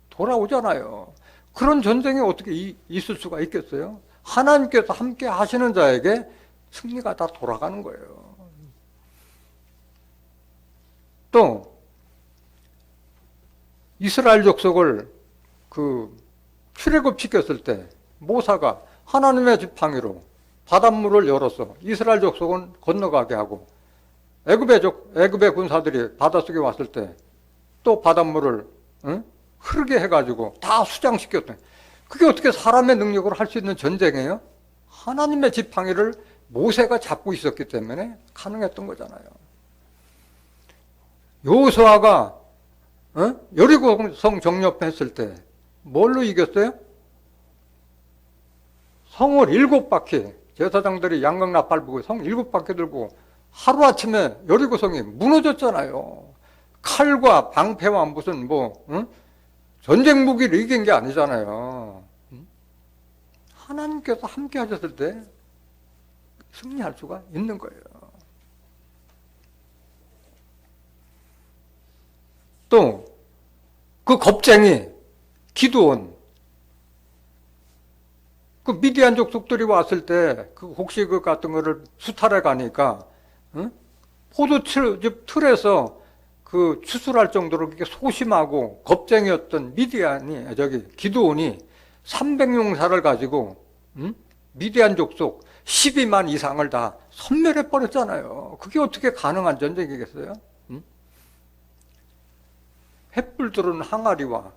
돌아오잖아요. 그런 전쟁이 어떻게 있을 수가 있겠어요? 하나님께서 함께 하시는 자에게 승리가 다 돌아가는 거예요. 또 이스라엘 족속을 출애굽시켰을 때 모사가 하나님의 지팡이로 바닷물을 열어서 이스라엘 족속은 건너가게 하고, 애굽의 군사들이 바닷속에 왔을 때 또 바닷물을 흐르게 해가지고 다 수장시켰대. 그게 어떻게 사람의 능력으로 할 수 있는 전쟁이에요? 하나님의 지팡이를 모세가 잡고 있었기 때문에 가능했던 거잖아요. 여호수아가 여리고성 정렵했을 때 뭘로 이겼어요? 성을 7바퀴, 제사장들이 양각나팔 부고 성 7바퀴 들고 하루아침에 여리고성이 무너졌잖아요. 칼과 방패와 무슨 전쟁 무기를 이긴 게 아니잖아요. 하나님께서 함께 하셨을 때 승리할 수가 있는 거예요. 또 그 겁쟁이 기드온, 그 미디안 족속들이 왔을 때 혹시 그 같은 거를 수탈해 가니까 포도 틀에서 그 추출할 정도로 그렇게 소심하고 겁쟁이였던 기드온이 300용사를 가지고 미디안 족속 12만 이상을 다 섬멸해 버렸잖아요. 그게 어떻게 가능한 전쟁이겠어요? 횃불 들은 항아리와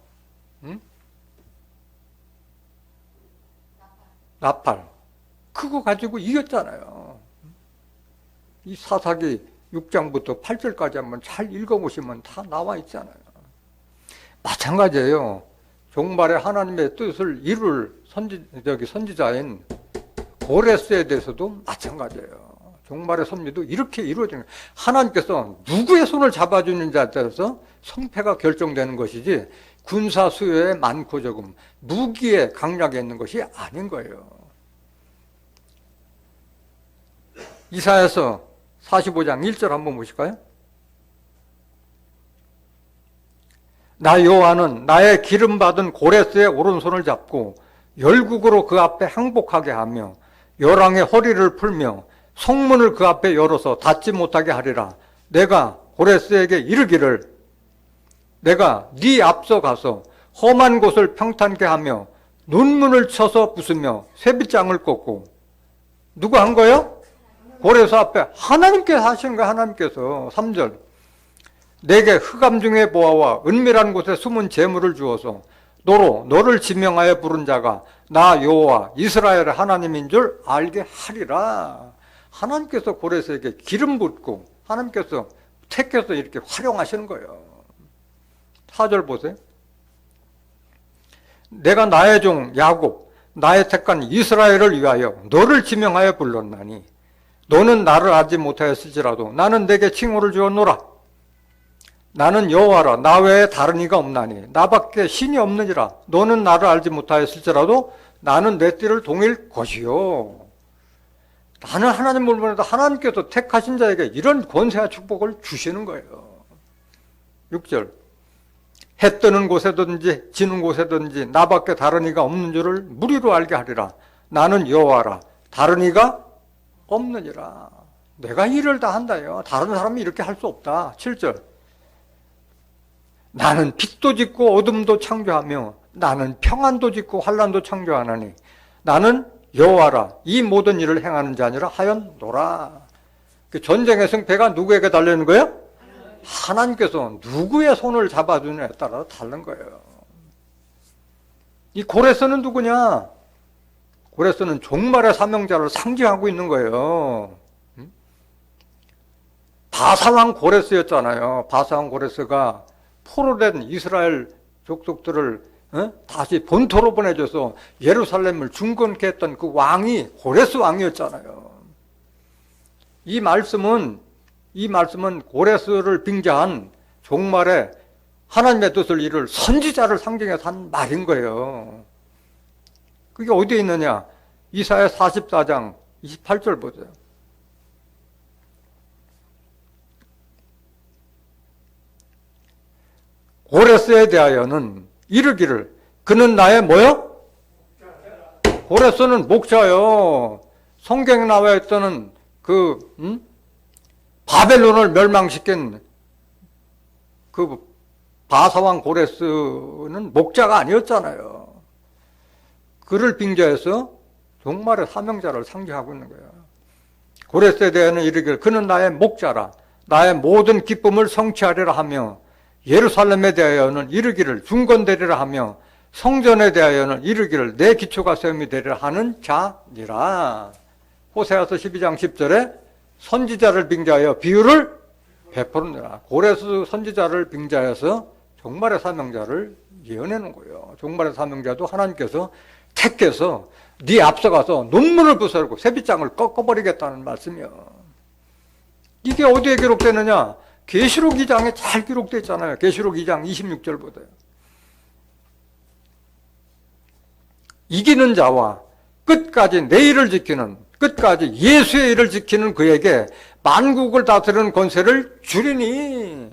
나팔 그거 가지고 이겼잖아요. 이 사사기 6장부터 8절까지 한번 잘 읽어보시면 다 나와 있잖아요. 마찬가지예요. 종말에 하나님의 뜻을 이룰 선지자인 고레스에 대해서도 마찬가지예요. 종말의 섭리도 이렇게 이루어지는 거예요. 하나님께서 누구의 손을 잡아주는지에 따라서 성패가 결정되는 것이지 군사 수요의 많고 적음, 무기의 강약에 있는 것이 아닌 거예요. 이사야서 45장 1절 한번 보실까요? 나 여호와는 나의 기름받은 고레스의 오른손을 잡고 열국으로 그 앞에 항복하게 하며 열왕의 허리를 풀며 성문을 그 앞에 열어서 닫지 못하게 하리라. 내가 고레스에게 이르기를 내가 네 앞서 가서 험한 곳을 평탄케 하며 눈문을 쳐서 부수며 쇠빗장을 꽂고 누가 한 거예요? 고레스 앞에 하나님께서 하시는 거예요. 하나님께서. 3절 내게 흑암 중의 보화와 은밀한 곳에 숨은 재물을 주어서 너를 지명하여 부른 자가 나 여호와 이스라엘의 하나님인 줄 알게 하리라. 하나님께서 고레스에게 기름 붓고 하나님께서 택해서 이렇게 활용하시는 거예요. 4절 보세요. 내가 나의 종 야곱 나의 택한 이스라엘을 위하여 너를 지명하여 불렀나니 너는 나를 알지 못하였을지라도 나는 내게 칭호를 주었노라. 나는 여호와라 나 외에 다른 이가 없나니 나밖에 신이 없느니라. 너는 나를 알지 못하였을지라도 나는 내 띠를 동일 것이요. 나는 하나님을 보내도 하나님께서 택하신 자에게 이런 권세와 축복을 주시는 거예요. 6절 해 뜨는 곳에든지 지는 곳에든지 나밖에 다른 이가 없는 줄을 무리로 알게 하리라. 나는 여호와라 다른 이가 없느니라. 내가 일을 다 한다요. 다른 사람이 이렇게 할 수 없다. 7절 나는 빛도 짓고 어둠도 창조하며 나는 평안도 짓고 환난도 창조하나니 나는 여호와라 이 모든 일을 행하는 자 아니라 하였노라. 그 전쟁의 승패가 누구에게 달려있는 거예요? 하나님께서 누구의 손을 잡아주느냐에 따라 다른 거예요. 이 고레스는 누구냐? 고레스는 종말의 사명자를 상징하고 있는 거예요. 바사왕 고레스였잖아요. 바사왕 고레스가 포로된 이스라엘 족속들을 다시 본토로 보내줘서 예루살렘을 중건케 했던 그 왕이 고레스 왕이었잖아요. 이 말씀은 고레스를 빙자한 종말에 하나님의 뜻을 이룰 선지자를 상징해서 한 말인 거예요. 그게 어디에 있느냐? 이사야 44장 28절 보세요. 고레스에 대하여는 이르기를 그는 나의 뭐요? 고레스는 목자요. 성경에 나와 있던 바벨론을 멸망시킨 그 바사왕 고레스는 목자가 아니었잖아요. 그를 빙자해서 종말의 사명자를 상징하고 있는 거예요. 고레스에 대해서는 이르기를 그는 나의 목자라 나의 모든 기쁨을 성취하리라 하며 예루살렘에 대하여는 이르기를 중건되리라 하며 성전에 대하여는 이르기를 내 기초가 세움이 되리라 하는 자니라. 호세아서 12장 10절에 선지자를 빙자하여 비유를 베푸느니라. 고레스 선지자를 빙자해서 종말의 사명자를 예언해놓은 거예요. 종말의 사명자도 하나님께서 택해서 네 앞서가서 논문을 부숴고 쇠빗장을 꺾어버리겠다는 말씀이요. 이게 어디에 기록되느냐? 계시록 2장에 잘 기록되어 있잖아요. 계시록 2장 26절 보세요. 이기는 자와 끝까지 내 일을 지키는, 끝까지 예수의 일을 지키는 그에게 만국을 다스리는 권세를 주리니.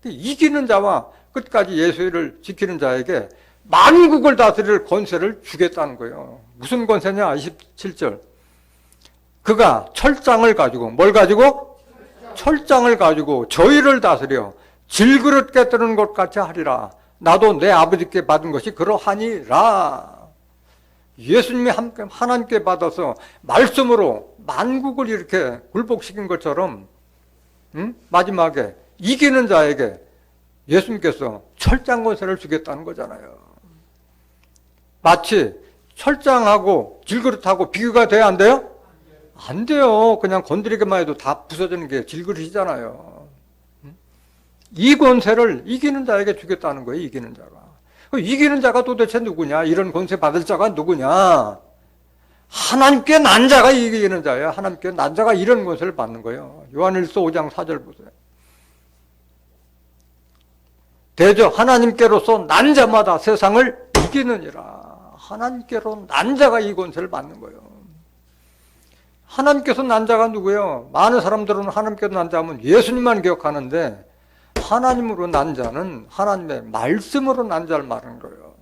이기는 자와 끝까지 예수의 일을 지키는 자에게 만국을 다스릴 권세를 주겠다는 거예요. 무슨 권세냐? 27절. 그가 철장을 가지고, 뭘 가지고? 철장을 가지고 저희를 다스려 질그릇 깨뜨리는 것 같이 하리라. 나도 내 아버지께 받은 것이 그러하니라. 예수님이 하나님께 받아서 말씀으로 만국을 이렇게 굴복시킨 것처럼 마지막에 이기는 자에게 예수님께서 철장 권세를 주겠다는 거잖아요. 마치 철장하고 질그릇하고 비교가 돼야 안 돼요? 안 돼요. 그냥 건드리기만 해도 다 부서지는 게 질그릇이잖아요. 이 권세를 이기는 자에게 주겠다는 거예요. 이기는 자가. 이기는 자가 도대체 누구냐? 이런 권세 받을 자가 누구냐? 하나님께 난 자가 이기는 자예요. 하나님께 난 자가 이런 권세를 받는 거예요. 요한일서 5장 4절 보세요. 대저 하나님께로서 난 자마다 세상을 이기느니라. 하나님께로 난 자가 이 권세를 받는 거예요. 하나님께서 난 자가 누구예요? 많은 사람들은 하나님께서 난 자면 예수님만 기억하는데 하나님으로 난 자는 하나님의 말씀으로 난 자를 말하는 거예요.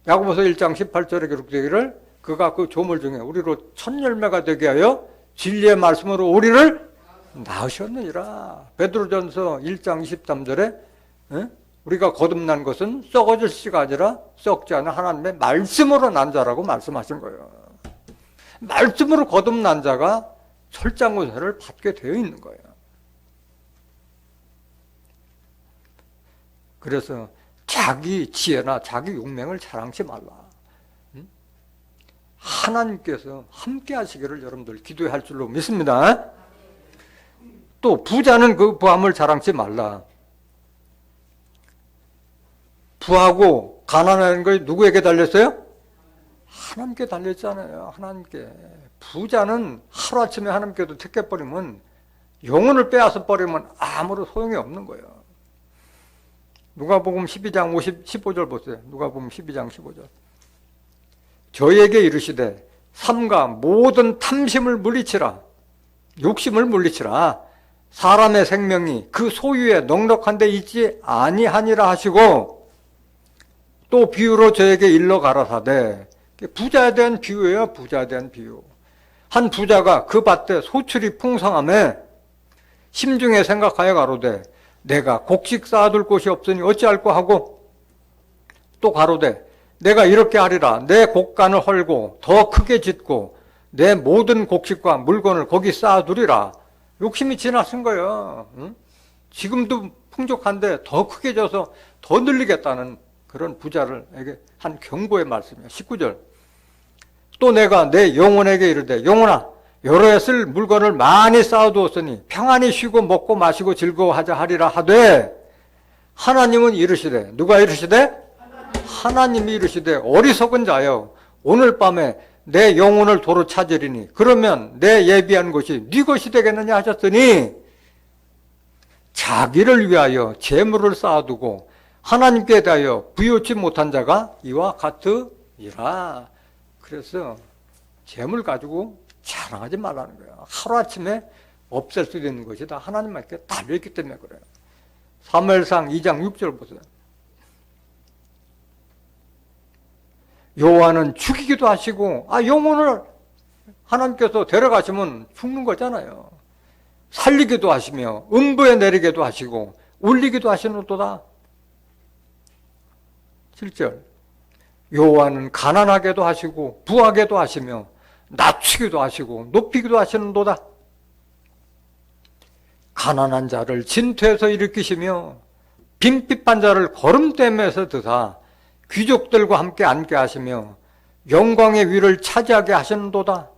야고보서 1장 18절에 기록되기를 그가 그 조물 중에 우리로 첫 열매가 되게 하여 진리의 말씀으로 우리를 낳으셨느니라. 베드로전서 1장 23절에 우리가 거듭난 것은 썩어질 씨가 아니라 썩지 않은 하나님의 말씀으로 난 자라고 말씀하신 거예요. 말씀으로 거듭난 자가 철장 권세를 받게 되어 있는 거예요. 그래서 자기 지혜나 자기 용맹을 자랑치 말라. 하나님께서 함께 하시기를 여러분들 기도할 줄로 믿습니다. 또 부자는 그 부함을 자랑치 말라. 부하고 가난한 것이 누구에게 달렸어요? 하나님께 달렸잖아요. 하나님께. 부자는 하루아침에 하나님께도 택해버리면 영혼을 빼앗아 버리면 아무런 소용이 없는 거예요. 누가복음 12장 15절 보세요. 누가복음 12장 15절. 저에게 이르시되 삼가 모든 탐심을 물리치라. 욕심을 물리치라. 사람의 생명이 그 소유에 넉넉한 데 있지 아니하니라 하시고 또 비유로 저에게 일러 가라사대. 부자에 대한 비유예요. 부자에 대한 비유. 한 부자가 그 밭에 소출이 풍성함에 심중에 생각하여 가로되 내가 곡식 쌓아둘 곳이 없으니 어찌할꼬 하고 또 가로되 내가 이렇게 하리라. 내 곡간을 헐고 더 크게 짓고 내 모든 곡식과 물건을 거기 쌓아두리라. 욕심이 지나친 거예요. 지금도 풍족한데 더 크게 져서 더 늘리겠다는 그런 부자를에게 한 경고의 말씀이에요. 19절. 또 내가 내 영혼에게 이르되 영혼아 여러 해 쓸 물건을 많이 쌓아두었으니 평안히 쉬고 먹고 마시고 즐거워하자 하리라 하되 하나님은 이르시되 누가 이르시되? 하나님이 이르시되 어리석은 자여 오늘 밤에 내 영혼을 도로 찾으리니 그러면 내 예비한 것이 네 것이 되겠느냐 하셨으니 자기를 위하여 재물을 쌓아두고 하나님께 대하여 부요치 못한 자가 이와 같으리라. 그래서 재물 가지고 자랑하지 말라는 거예요. 하루아침에 없앨 수 있는 것이 다 하나님께 달려있기 때문에 그래요. 사무엘상 2장 6절 보세요. 여호와는 죽이기도 하시고 영혼을 하나님께서 데려가시면 죽는 거잖아요. 살리기도 하시며 음부에 내리기도 하시고 울리기도 하시는도다. 7절. 여호와는 가난하게도 하시고 부하게도 하시며 낮추기도 하시고 높이기도 하시는도다. 가난한 자를 진퇴에서 일으키시며 빈핍한 자를 거름됨에서 드사 귀족들과 함께 앉게 하시며 영광의 위를 차지하게 하시는도다.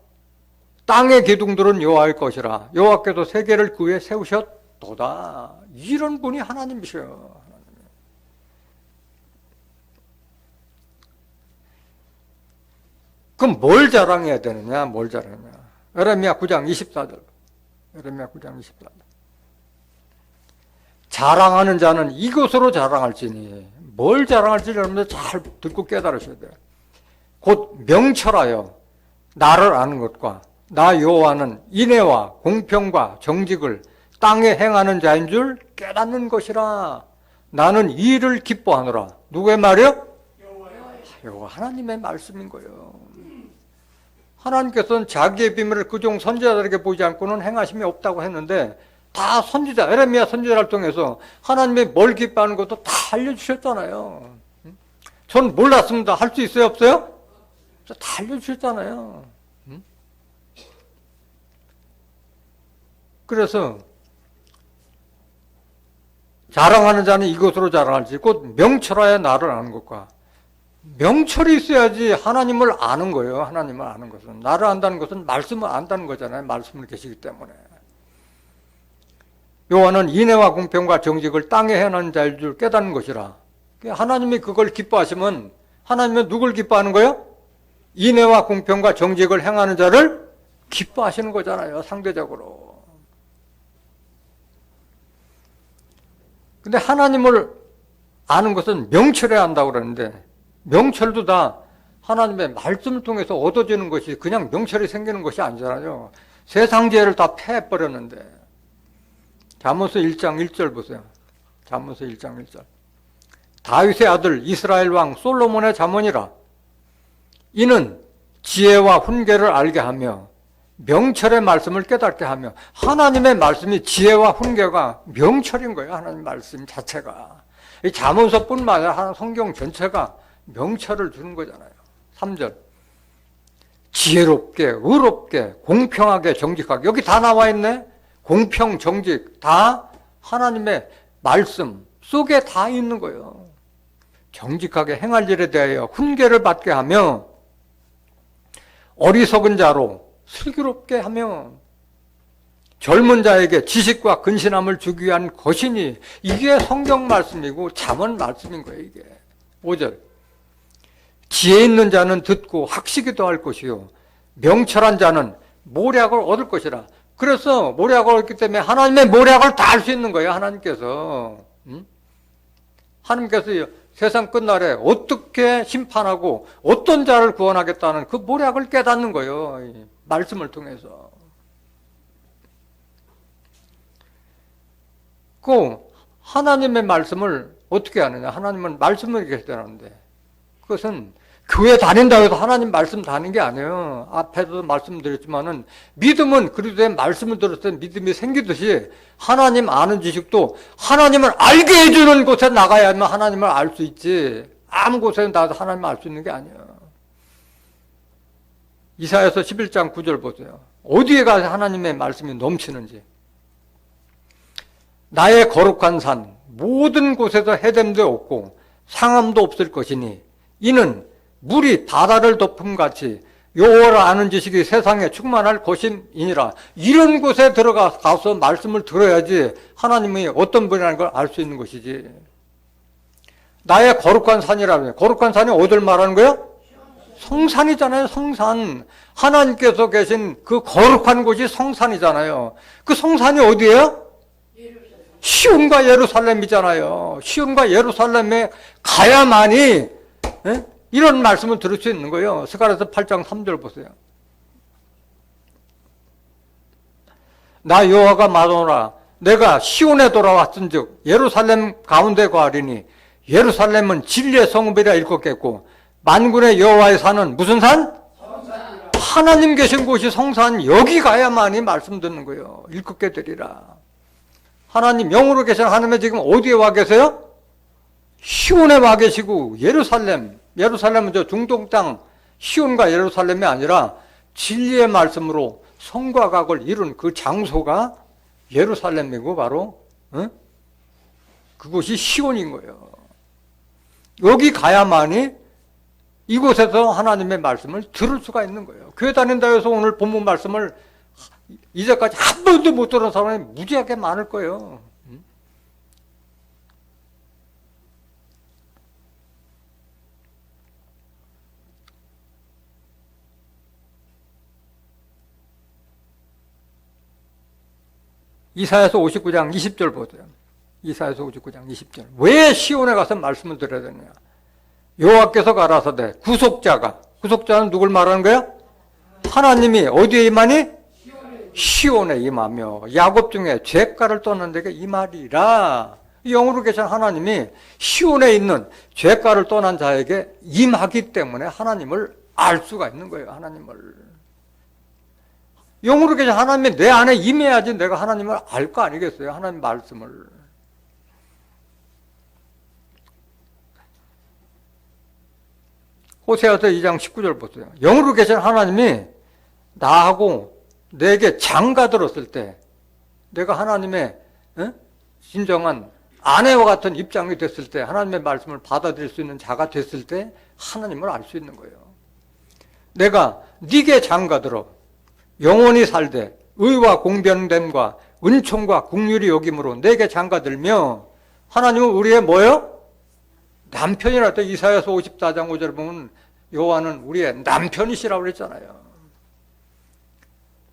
땅의 기둥들은 여호와의 것이라 여호와께서 세계를 그 위에 세우셨도다. 이런 분이 하나님이셔요. 그럼 뭘 자랑해야 되느냐? 뭘 자랑해야 되느냐? 에레미야 9장 24절. 에레미야 9장 24절. 자랑하는 자는 이것으로 자랑할지니. 뭘 자랑할지 여러분들 잘 듣고 깨달으셔야 돼요. 곧 명철하여 나를 아는 것과 나 여호와는 인애와 공평과 정직을 땅에 행하는 자인 줄 깨닫는 것이라. 나는 이 일을 기뻐하노라. 누구의 말이요? 여호와 하나님의 말씀인 거예요. 하나님께서는 자기의 비밀을 그종 선지자들에게 보이지 않고는 행하심이 없다고 했는데 다 선지자, 에레미야 선지자를 통해서 하나님이 뭘 기뻐하는 것도 다 알려주셨잖아요. 전 몰랐습니다. 할 수 있어요? 없어요? 다 알려주셨잖아요. 그래서 자랑하는 자는 이것으로 자랑할지 곧 명철하여 나를 아는 것과. 명철이 있어야지 하나님을 아는 거예요. 하나님을 아는 것은. 나를 안다는 것은 말씀을 안다는 거잖아요. 말씀을 계시기 때문에. 여호와는 인애와 공평과 정직을 땅에 행하는 자일 줄 깨닫는 것이라. 하나님이 그걸 기뻐하시면 하나님은 누굴 기뻐하는 거예요? 인애와 공평과 정직을 행하는 자를 기뻐하시는 거잖아요. 상대적으로. 근데 하나님을 아는 것은 명철해야 한다고 그러는데 명철도 다 하나님의 말씀을 통해서 얻어지는 것이 그냥 명철이 생기는 것이 아니잖아요. 세상 죄를 다 패해버렸는데. 잠언서 1장 1절 보세요. 잠언서 1장 1절. 다윗의 아들 이스라엘 왕 솔로몬의 잠언이라. 이는 지혜와 훈계를 알게 하며 명철의 말씀을 깨닫게 하며. 하나님의 말씀이 지혜와 훈계가 명철인 거예요. 하나님 말씀 자체가. 이 잠언서뿐만 아니라 성경 전체가 명철을 주는 거잖아요. 3절. 지혜롭게, 의롭게, 공평하게, 정직하게. 여기 다 나와 있네. 공평, 정직 다 하나님의 말씀 속에 다 있는 거예요. 정직하게 행할 일에 대하여 훈계를 받게 하며 어리석은 자로 슬기롭게 하며 젊은 자에게 지식과 근신함을 주기 위한 것이니. 이게 성경 말씀이고 잠언 말씀인 거예요. 이게 5절. 지혜 있는 자는 듣고 학식이 더할 것이요 명철한 자는 모략을 얻을 것이라. 그래서 모략을 얻기 때문에 하나님의 모략을 다 알 수 있는 거예요. 하나님께서. 하나님께서 세상 끝날에 어떻게 심판하고 어떤 자를 구원하겠다는 그 모략을 깨닫는 거예요. 말씀을 통해서. 그 하나님의 말씀을 어떻게 하느냐. 하나님은 말씀을 계시다는데 그것은 교회 다닌다고 해서 하나님 말씀 다닌 게 아니에요. 앞에도 말씀드렸지만은 믿음은 그리스도의 말씀을 들었을 때 믿음이 생기듯이 하나님 아는 지식도 하나님을 알게 해주는 곳에 나가야만 하나님을 알 수 있지. 아무 곳에 나가서 하나님을 알 수 있는 게 아니에요. 이사야서 11장 9절 보세요. 어디에 가서 하나님의 말씀이 넘치는지. 나의 거룩한 산 모든 곳에서 해됨도 없고 상함도 없을 것이니 이는 물이 바다를 덮음같이 여호와를 아는 지식이 세상에 충만할 것임이니라. 이런 곳에 들어가서 말씀을 들어야지 하나님이 어떤 분이라는 걸 알 수 있는 것이지. 나의 거룩한 산이라면 거룩한 산이 어딜 말하는 거예요? 성산이잖아요. 성산. 하나님께서 계신 그 거룩한 곳이 성산이잖아요. 그 성산이 어디예요? 시온과 예루살렘이잖아요. 시온과 예루살렘에 가야만이 이런 말씀을 들을 수 있는 거예요. 스가랴서 8장 3절 보세요. 나 여호와가 말하노라. 내가 시온에 돌아왔은즉 예루살렘 가운데 거하리니 예루살렘은 진리의 성읍이라 일컫겠고 만군의 여호와의 산은 무슨 산? 성산. 하나님 계신 곳이 성산. 여기 가야만이 말씀 듣는 거예요. 일컫게 되리라. 하나님 영으로 계신 하나님이 지금 어디에 와 계세요? 시온에 와 계시고 예루살렘은 저 중동 땅 시온과 예루살렘이 아니라 진리의 말씀으로 성과 각을 이룬 그 장소가 예루살렘이고 바로 그곳이 시온인 거예요. 여기 가야만이 이곳에서 하나님의 말씀을 들을 수가 있는 거예요. 교회 다닌다 해서 오늘 본문 말씀을 이제까지 한 번도 못 들은 사람이 무지하게 많을 거예요. 이사야서 59장 20절 보세요. 이사야서 59장 20절. 왜 시온에 가서 말씀을 드려야 되느냐? 여호와께서 가라사대 구속자는 누굴 말하는 거야? 하나님이 어디에 임하니? 시온에 임하며 야곱 중에 죄가를 떠난 데게 임하리라. 영으로 계신 하나님이 시온에 있는 죄가를 떠난 자에게 임하기 때문에 하나님을 알 수가 있는 거예요. 하나님을. 영으로 계신 하나님이 내 안에 임해야지 내가 하나님을 알 거 아니겠어요? 하나님 말씀을. 호세아서 2장 19절 보세요. 영으로 계신 하나님이 나하고 내게 장가 들었을 때 내가 하나님의 진정한 아내와 같은 입장이 됐을 때 하나님의 말씀을 받아들일 수 있는 자가 됐을 때 하나님을 알 수 있는 거예요. 내가 네게 장가 들어 영원히 살되 의와 공변됨과 은총과 긍휼이 여김으로 내게 장가 들며 하나님은 우리의 뭐예요? 남편이라 또 이사야서 54장 5절 보면 여호와는 우리의 남편이시라고 그랬잖아요.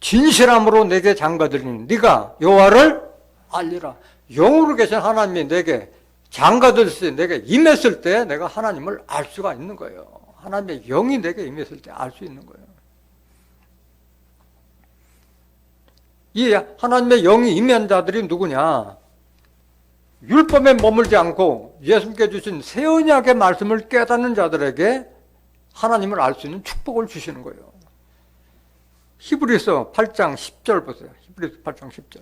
진실함으로 내게 장가들리니 네가 여호와를 알리라. 영으로 계신 하나님이 내게 장가들시 내게 임했을 때 내가 하나님을 알 수가 있는 거예요. 하나님의 영이 내게 임했을 때 알 수 있는 거예요. 이 하나님의 영이 임한 자들이 누구냐? 율법에 머물지 않고 예수님께 주신 새 언약의 말씀을 깨닫는 자들에게 하나님을 알 수 있는 축복을 주시는 거예요. 히브리서 8장 10절 보세요. 히브리서 8장 10절.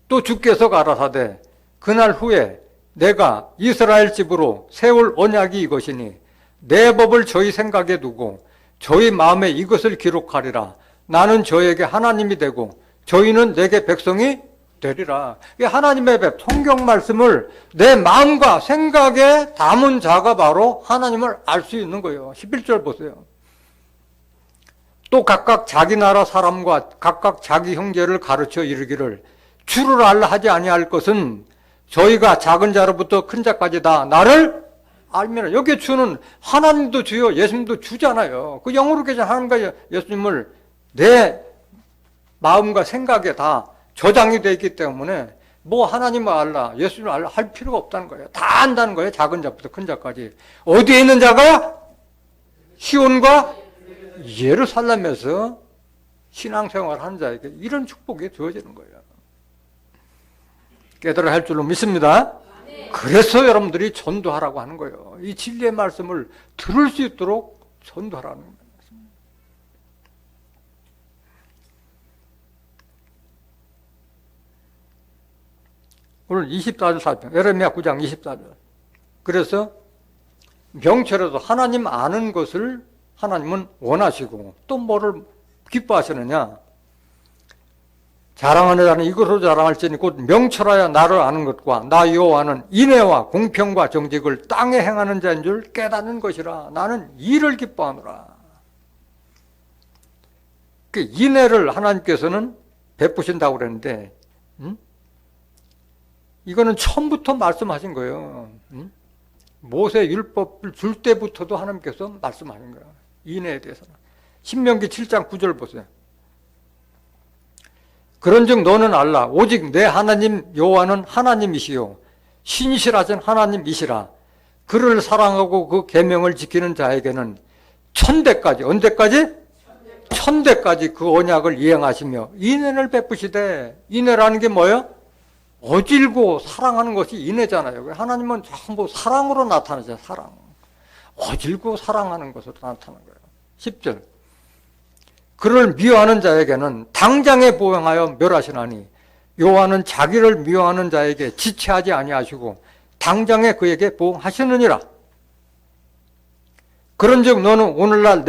또 주께서 가라사대 그날 후에 내가 이스라엘 집으로 세울 언약이 이것이니 내 법을 저희 생각에 두고 저희 마음에 이것을 기록하리라. 나는 저에게 하나님이 되고 저희는 내게 백성이 되리라. 하나님의 법, 성경 말씀을 내 마음과 생각에 담은 자가 바로 하나님을 알 수 있는 거예요. 11절 보세요. 또 각각 자기 나라 사람과 각각 자기 형제를 가르쳐 이르기를 주를 알라 하지 아니할 것은 저희가 작은 자로부터 큰 자까지 다 나를 알면 여기에 주는 하나님도 주요 예수님도 주잖아요. 그 영으로 계신 하나님과 예수님을 내 마음과 생각에 다 저장이 되어 있기 때문에 뭐 하나님을 알라 예수님을 알라 할 필요가 없다는 거예요. 다 안다는 거예요. 작은 자부터 큰 자까지. 어디에 있는 자가? 시온과 예루살렘에서 신앙생활을 하는 자에게 이런 축복이 주어지는 거예요. 깨달아야 할 줄로 믿습니다. 그래서 여러분들이 전도하라고 하는 거예요. 이 진리의 말씀을 들을 수 있도록 전도하라는 거예요. 오늘 24절 살펴 예레미야 9장 24절. 그래서 명철에도 하나님 아는 것을 하나님은 원하시고 또 뭐를 기뻐하시느냐? 자랑하는 자는 이것으로 자랑할지니 곧 명철하여 나를 아는 것과 나 여호와는 인애와 공평과 정직을 땅에 행하는 자인 줄 깨닫는 것이라. 나는 이를 기뻐하노라. 그 인애를 하나님께서는 베푸신다고 그랬는데 이거는 처음부터 말씀하신 거예요. 모세 율법을 줄 때부터도 하나님께서 말씀하신 거예요. 인애에 대해서는. 신명기 7장 9절 보세요. 그런즉 너는 알라 오직 내 하나님 여호와는 하나님이시요 신실하신 하나님이시라. 그를 사랑하고 그 계명을 지키는 자에게는 천대까지 언제까지? 천대까지 그 언약을 이행하시며 인애를 베푸시되. 인애라는 게 뭐예요? 어질고 사랑하는 것이 인애잖아요. 하나님은 전부 사랑으로 나타나죠. 사랑. 어질고 사랑하는 것으로 나타나는 거예요. 10절. 그를 미워하는 자에게는 당장에 보응하여 멸하시나니 여호와는 자기를 미워하는 자에게 지체하지 아니하시고 당장에 그에게 보응하시느니라. 그런즉 너는 오늘날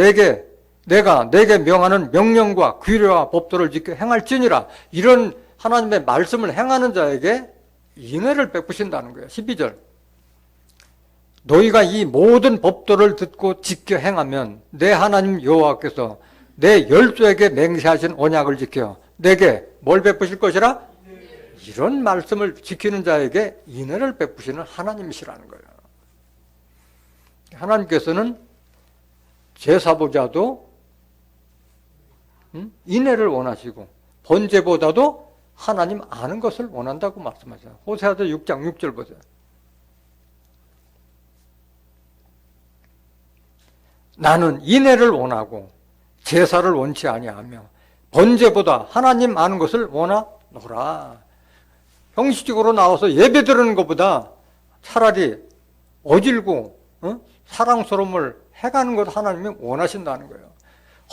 내가 내게 명하는 명령과 규례와 법도를 지켜 행할지니라. 이런 하나님의 말씀을 행하는 자에게 인애를 베푸신다는 거예요. 12절. 너희가 이 모든 법도를 듣고 지켜 행하면 내 하나님 여호와께서 내 열조에게 맹세하신 언약을 지켜 내게 뭘 베푸실 것이라? 이런 말씀을 지키는 자에게 인애를 베푸시는 하나님이시라는 거예요. 하나님께서는 제사보다도 인애를 원하시고 번제보다도 하나님 아는 것을 원한다고 말씀하세요. 호세아서 6장 6절 보세요. 나는 인애를 원하고 제사를 원치 아니하며 번제보다 하나님 아는 것을 원하노라. 형식적으로 나와서 예배 드리는 것보다 차라리 어질고 사랑스러움을 해가는 것 하나님이 원하신다는 거예요.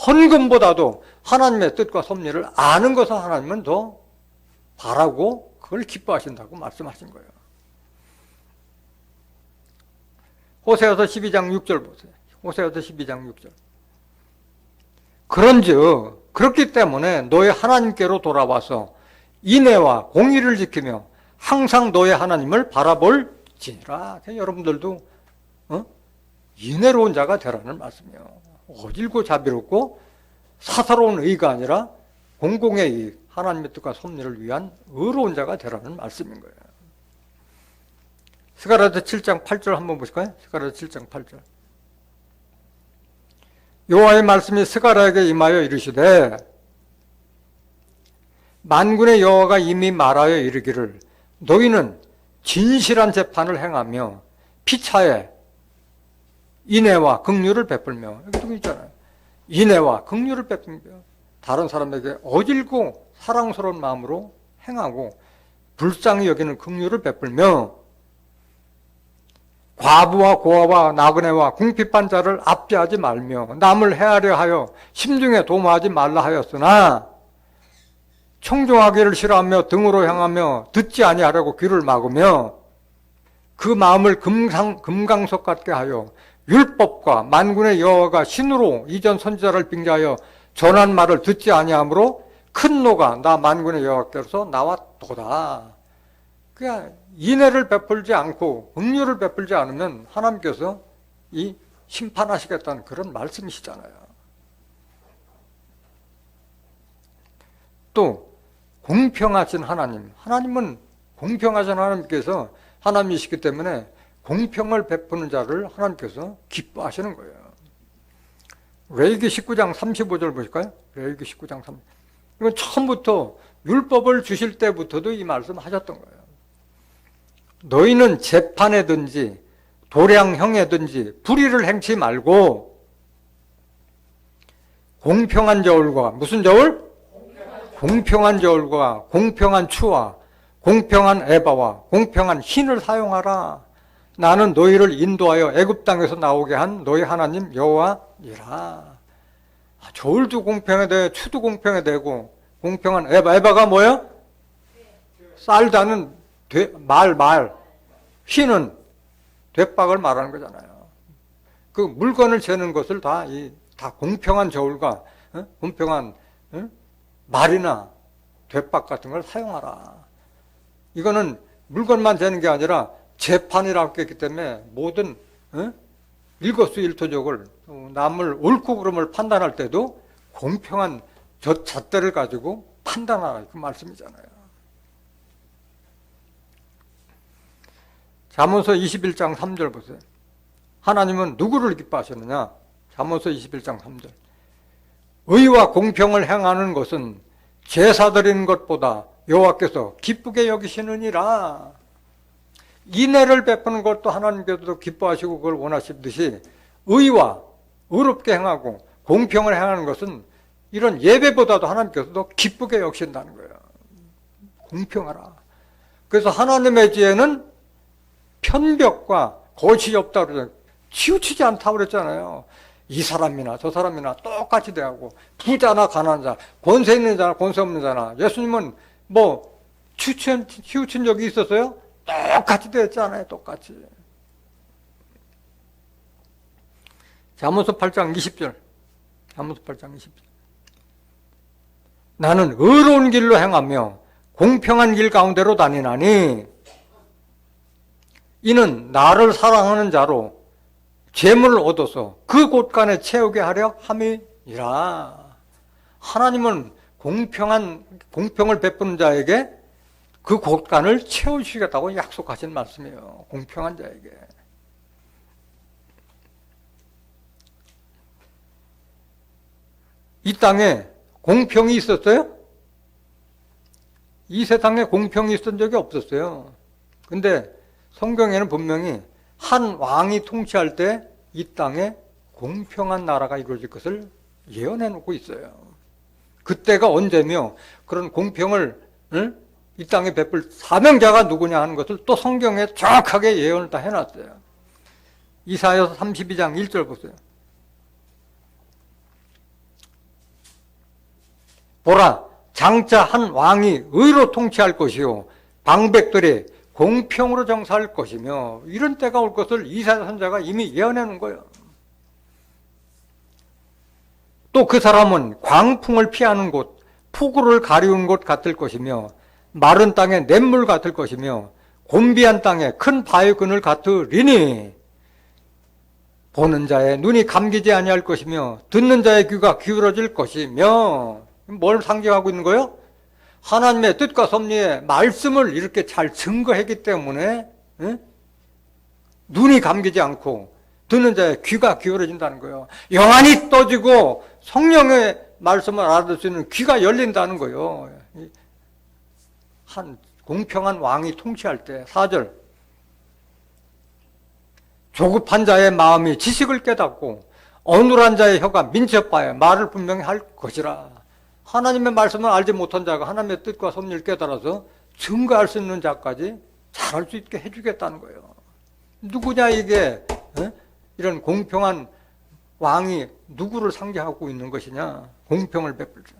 헌금보다도 하나님의 뜻과 섭리를 아는 것을 하나님은 더 바라고 그걸 기뻐하신다고 말씀하신 거예요. 호세아서 12장 6절 보세요. 호세아서 12장 6절. 그런즉 그렇기 때문에 너의 하나님께로 돌아와서 인애와 공의를 지키며 항상 너의 하나님을 바라볼지니라. 여러분들도 인애로운 자가 되라는 말씀이에요. 어질고 자비롭고 사사로운 의가 아니라 공공의 이익, 하나님의 뜻과 섭리를 위한 의로운 자가 되라는 말씀인 거예요. 스가랴서 7장 8절 한번 보실까요? 스가랴서 7장 8절. 여호와의 말씀이 스가랴에게 임하여 이르시되 만군의 여호와가 이미 말하여 이르기를 너희는 진실한 재판을 행하며 피차에 인애와 긍휼을 베풀며 여기 있잖아요. 인애와 긍휼을 베풀며 다른 사람에게 어질고 사랑스러운 마음으로 행하고 불쌍히 여기는 긍휼을 베풀며 과부와 고아와 나그네와 궁핍한 자를 압제하지 말며 남을 해하려 하여 심중에 도모하지 말라 하였으나 청종하기를 싫어하며 등으로 향하며 듣지 아니하려고 귀를 막으며 그 마음을 금강석 같게 하여 율법과 만군의 여호와가 신으로 이전 선지자를 빙자하여 전한 말을 듣지 아니하므로 큰 노가 나 만군의 여호와께서 나왔도다. 그러니까 인애를 베풀지 않고 긍휼을 베풀지 않으면 하나님께서 이 심판하시겠다는 그런 말씀이시잖아요. 또 공평하신 하나님, 하나님은 공평하신 하나님께서 하나님이시기 때문에 공평을 베푸는 자를 하나님께서 기뻐하시는 거예요. 레위기 19장 35절 보실까요? 레위기 19장 30. 이건 처음부터 율법을 주실 때부터도 이 말씀 하셨던 거예요. 너희는 재판에든지 도량형에든지 불의를 행치 말고 공평한 저울과 무슨 저울? 공평한 저울과 공평한 추와 공평한 에바와 공평한 흰을 사용하라. 나는 너희를 인도하여 애굽 땅에서 나오게 한 너희 하나님 여호와니라. 저울도 공평해야 돼, 추도 공평해야 되고 공평한 에바가 뭐예요? 쌀다는 말, 흰은 되박을 말하는 거잖아요. 그 물건을 재는 것을 다 공평한 저울과 공평한 말이나 되박 같은 걸 사용하라. 이거는 물건만 재는 게 아니라 재판이라고 했기 때문에 모든 일거수일투족을 남을 옳고 그름을 판단할 때도 공평한 잣대를 가지고 판단하라 그 말씀이잖아요. 잠언서 21장 3절 보세요. 하나님은 누구를 기뻐하셨느냐? 잠언서 21장 3절. 의와 공평을 행하는 것은 제사 드리는 것보다 여호와께서 기쁘게 여기시느니라. 인애를 베푸는 것도 하나님께서도 기뻐하시고 그걸 원하시듯이 의와 의롭게 행하고 공평을 행하는 것은 이런 예배보다도 하나님께서도 기쁘게 여기신다는 거예요. 공평하라. 그래서 하나님의 지혜는 편벽과 거짓이 없다고 그러잖아요. 치우치지 않다고 그랬잖아요. 이 사람이나 저 사람이나 똑같이 대하고 부자나 가난한 자, 권세 있는 자나 권세 없는 자나 예수님은 뭐 치우친 적이 있었어요? 똑같이 대했잖아요. 똑같이. 잠언서 8장 20절. 잠언서 8장 20절. 나는 의로운 길로 행하며 공평한 길 가운데로 다니나니 이는 나를 사랑하는 자로 재물을 얻어서 그 곳간에 채우게 하려 함이니라. 하나님은 공평을 베푸는 자에게 그 곳간을 채우시겠다고 약속하신 말씀이에요. 공평한 자에게. 이 땅에 공평이 있었어요? 이 세상에 공평이 있었던 적이 없었어요. 근데 성경에는 분명히 한 왕이 통치할 때 이 땅에 공평한 나라가 이루어질 것을 예언해 놓고 있어요. 그때가 언제며 그런 공평을 이 땅에 베풀 사명자가 누구냐 하는 것을 또 성경에 정확하게 예언을 다 해놨어요. 이사야서 32장 1절 보세요. 보라, 장차 한 왕이 의로 통치할 것이요 방백들이 공평으로 정사할 것이며, 이런 때가 올 것을 이사야 선지자가 이미 예언해 놓은 거예요. 또 그 사람은 광풍을 피하는 곳, 폭우를 가리운 곳 같을 것이며, 마른 땅에 냇물 같을 것이며, 곤비한 땅에 큰 바위 그늘 같으리니, 보는 자의 눈이 감기지 아니할 것이며 듣는 자의 귀가 기울어질 것이며. 뭘 상징하고 있는 거예요? 하나님의 뜻과 섭리의 말씀을 이렇게 잘 증거했기 때문에 눈이 감기지 않고 듣는 자의 귀가 기울어진다는 거예요. 영안이 떠지고 성령의 말씀을 알아들 수 있는 귀가 열린다는 거예요. 한 공평한 왕이 통치할 때. 4절, 조급한 자의 마음이 지식을 깨닫고 어눌한 자의 혀가 민첩하여 말을 분명히 할 것이라. 하나님의 말씀을 알지 못한 자가 하나님의 뜻과 섭리를 깨달아서 증거할 수 있는 자까지 잘할 수 있게 해주겠다는 거예요. 누구냐 이게? 이런 공평한 왕이 누구를 상징하고 있는 것이냐? 공평을 베풀 자.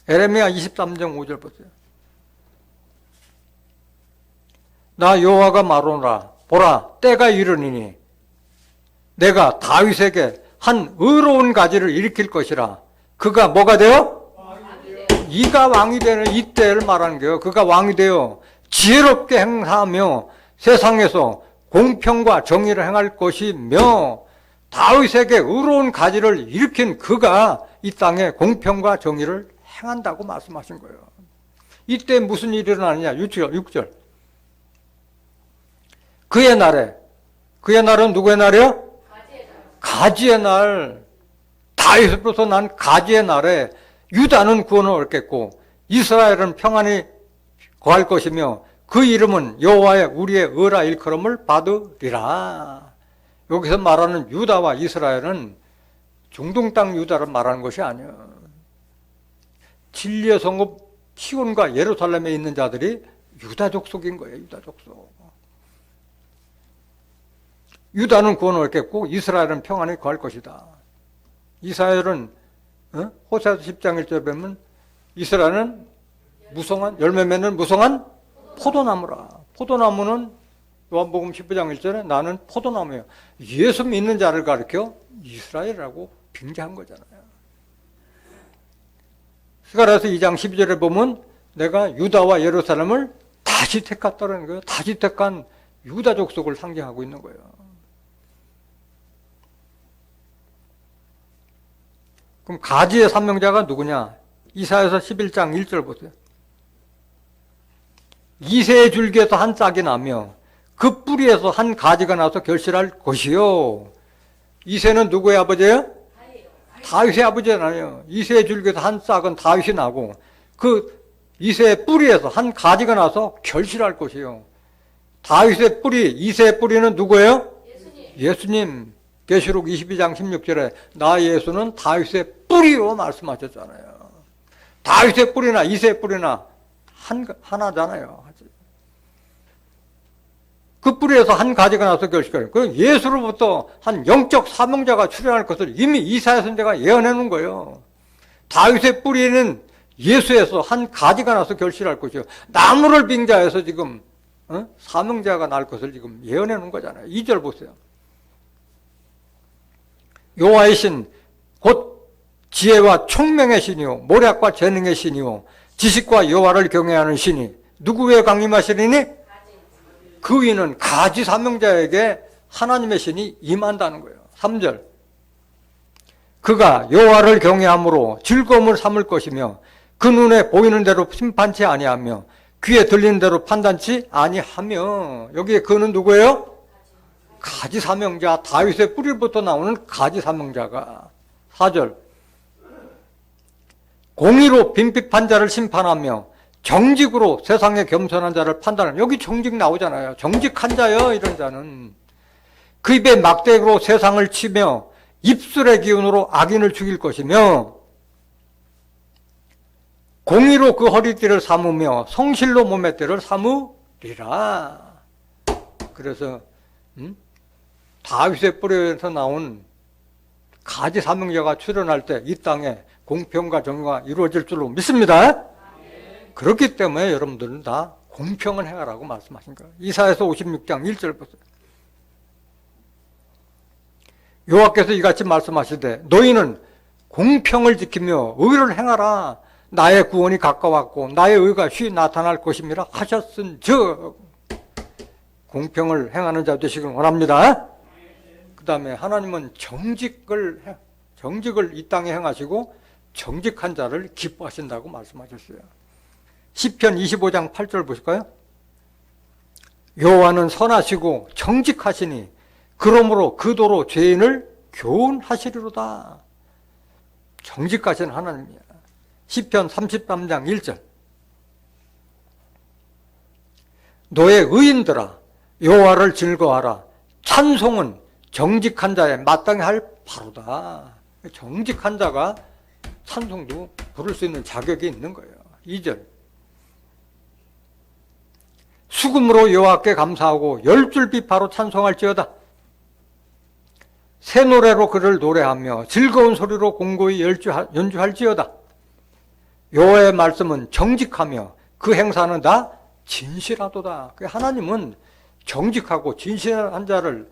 에레미야 23장 5절 보세요. 나 여호와가 말하노라. 보라, 때가 이르니니 내가 다윗에게 한 의로운 가지를 일으킬 것이라. 그가 뭐가 되어? 이가 왕이 되는 이때를 말하는 거예요. 그가 왕이 되어 지혜롭게 행하며 세상에서 공평과 정의를 행할 것이며, 다윗에게 의로운 가지를 일으킨 그가 이 땅에 공평과 정의를 행한다고 말씀하신 거예요. 이때 무슨 일이 일어나느냐? 6절. 그의 날에, 그의 날은 누구의 날이요? 가지의 날. 다윗으로부터 난 가지의 날에 유다는 구원을 얻겠고 이스라엘은 평안히 거할 것이며 그 이름은 여호와의 우리의 의라 일컬음을 받으리라. 여기서 말하는 유다와 이스라엘은 중동 땅 유다를 말하는 것이 아니에요. 진리의 성읍 시온과 예루살렘에 있는 자들이 유다 족속인 거예요. 유다 족속. 유다는 구원을 얻겠고 이스라엘은 평안히 거할 것이다. 이스라엘은 호세아서 10장 1절에 보면 이스라엘은 무성한 열매 맺는 무성한 포도나무라. 포도나무는 요한복음 15장 1절에 나는 포도나무예요. 예수 믿는 자를 가리켜 이스라엘이라고 빙자한 거잖아요. 스가랴서 2장 12절에 보면 내가 유다와 예루살렘을 다시 택했다는 거예요. 다시 택한 유다 족속을 상징하고 있는 거예요. 그럼 가지의 사명자가 누구냐? 이사야서 11장 1절 보세요. 이새의 줄기에서 한 싹이 나며 그 뿌리에서 한 가지가 나서 결실할 것이요. 이새는 누구의 아버지예요? 다윗의 아버지잖아요. 이새의 줄기에서 한 싹은 다윗이 나고 그 이새의 뿌리에서 한 가지가 나서 결실할 것이요. 다윗의 뿌리, 이새의 뿌리는 누구예요? 예수님. 계시록 22장 16절에 나 예수는 다윗의 뿌리로 말씀하셨잖아요. 다윗의 뿌리나 이새의 뿌리나 하나잖아요. 그 뿌리에서 한 가지가 나서 결실할 거예요. 예수로부터 한 영적 사명자가 출현할 것을 이미 이사야 선지자가 예언해 놓은 거예요. 다윗의 뿌리는 예수에서 한 가지가 나서 결실할 것이요. 나무를 빙자해서 지금 사명자가 날 것을 지금 예언해 놓은 거잖아요. 2절 보세요. 여호와의 신 곧 지혜와 총명의 신이요 모략과 재능의 신이요 지식과 여호와를 경외하는 신이 누구에 강림하시리니? 그 위는 가지 사명자에게 하나님의 신이 임한다는 거예요. 3절. 그가 여호와를 경외함으로 즐거움을 삼을 것이며 그 눈에 보이는 대로 심판치 아니하며 귀에 들리는 대로 판단치 아니하며. 여기에 그는 누구예요? 가지 사명자, 다윗의 뿌리부터 나오는 가지 사명자가. 4절. 공의로 빈핍한 자를 심판하며 정직으로 세상에 겸손한 자를 판단하는, 여기 정직 나오잖아요. 정직한 자여 이런 자는 그 입에 막대기로 세상을 치며 입술의 기운으로 악인을 죽일 것이며 공의로 그 허리띠를 삼으며 성실로 몸의 띠를 삼으리라. 그래서 다윗의 뿌리에서 나온 가지 사명자가 출현할 때 이 땅에 공평과 정의가 이루어질 줄로 믿습니다. 그렇기 때문에 여러분들은 다 공평을 행하라고 말씀하신 거예요. 이사야서 56장 1절 보세요. 여호와께서 이같이 말씀하시되 너희는 공평을 지키며 의를 행하라. 나의 구원이 가까웠고 나의 의가 쉬 나타날 것임이라 하셨은즉. 공평을 행하는 자 되시길 원합니다. 그 다음에 하나님은 정직을 이 땅에 행하시고 정직한 자를 기뻐하신다고 말씀하셨어요. 시편 25장 8절 보실까요? 여호와는 선하시고 정직하시니 그러므로 그 도로 죄인을 교훈하시리로다. 정직하신 하나님이야. 시편 33장 1절. 너의 의인들아 여호와를 즐거워하라. 찬송은 정직한 자의 마땅히 할 바로다. 정직한 자가 찬송도 부를 수 있는 자격이 있는 거예요. 2절. 수금으로 여호와께 감사하고 열줄 비파로 찬송할지어다. 새 노래로 그를 노래하며 즐거운 소리로 공고히 연주할지어다. 여호와의 말씀은 정직하며 그 행사는 다 진실하도다. 하나님은 정직하고 진실한 자를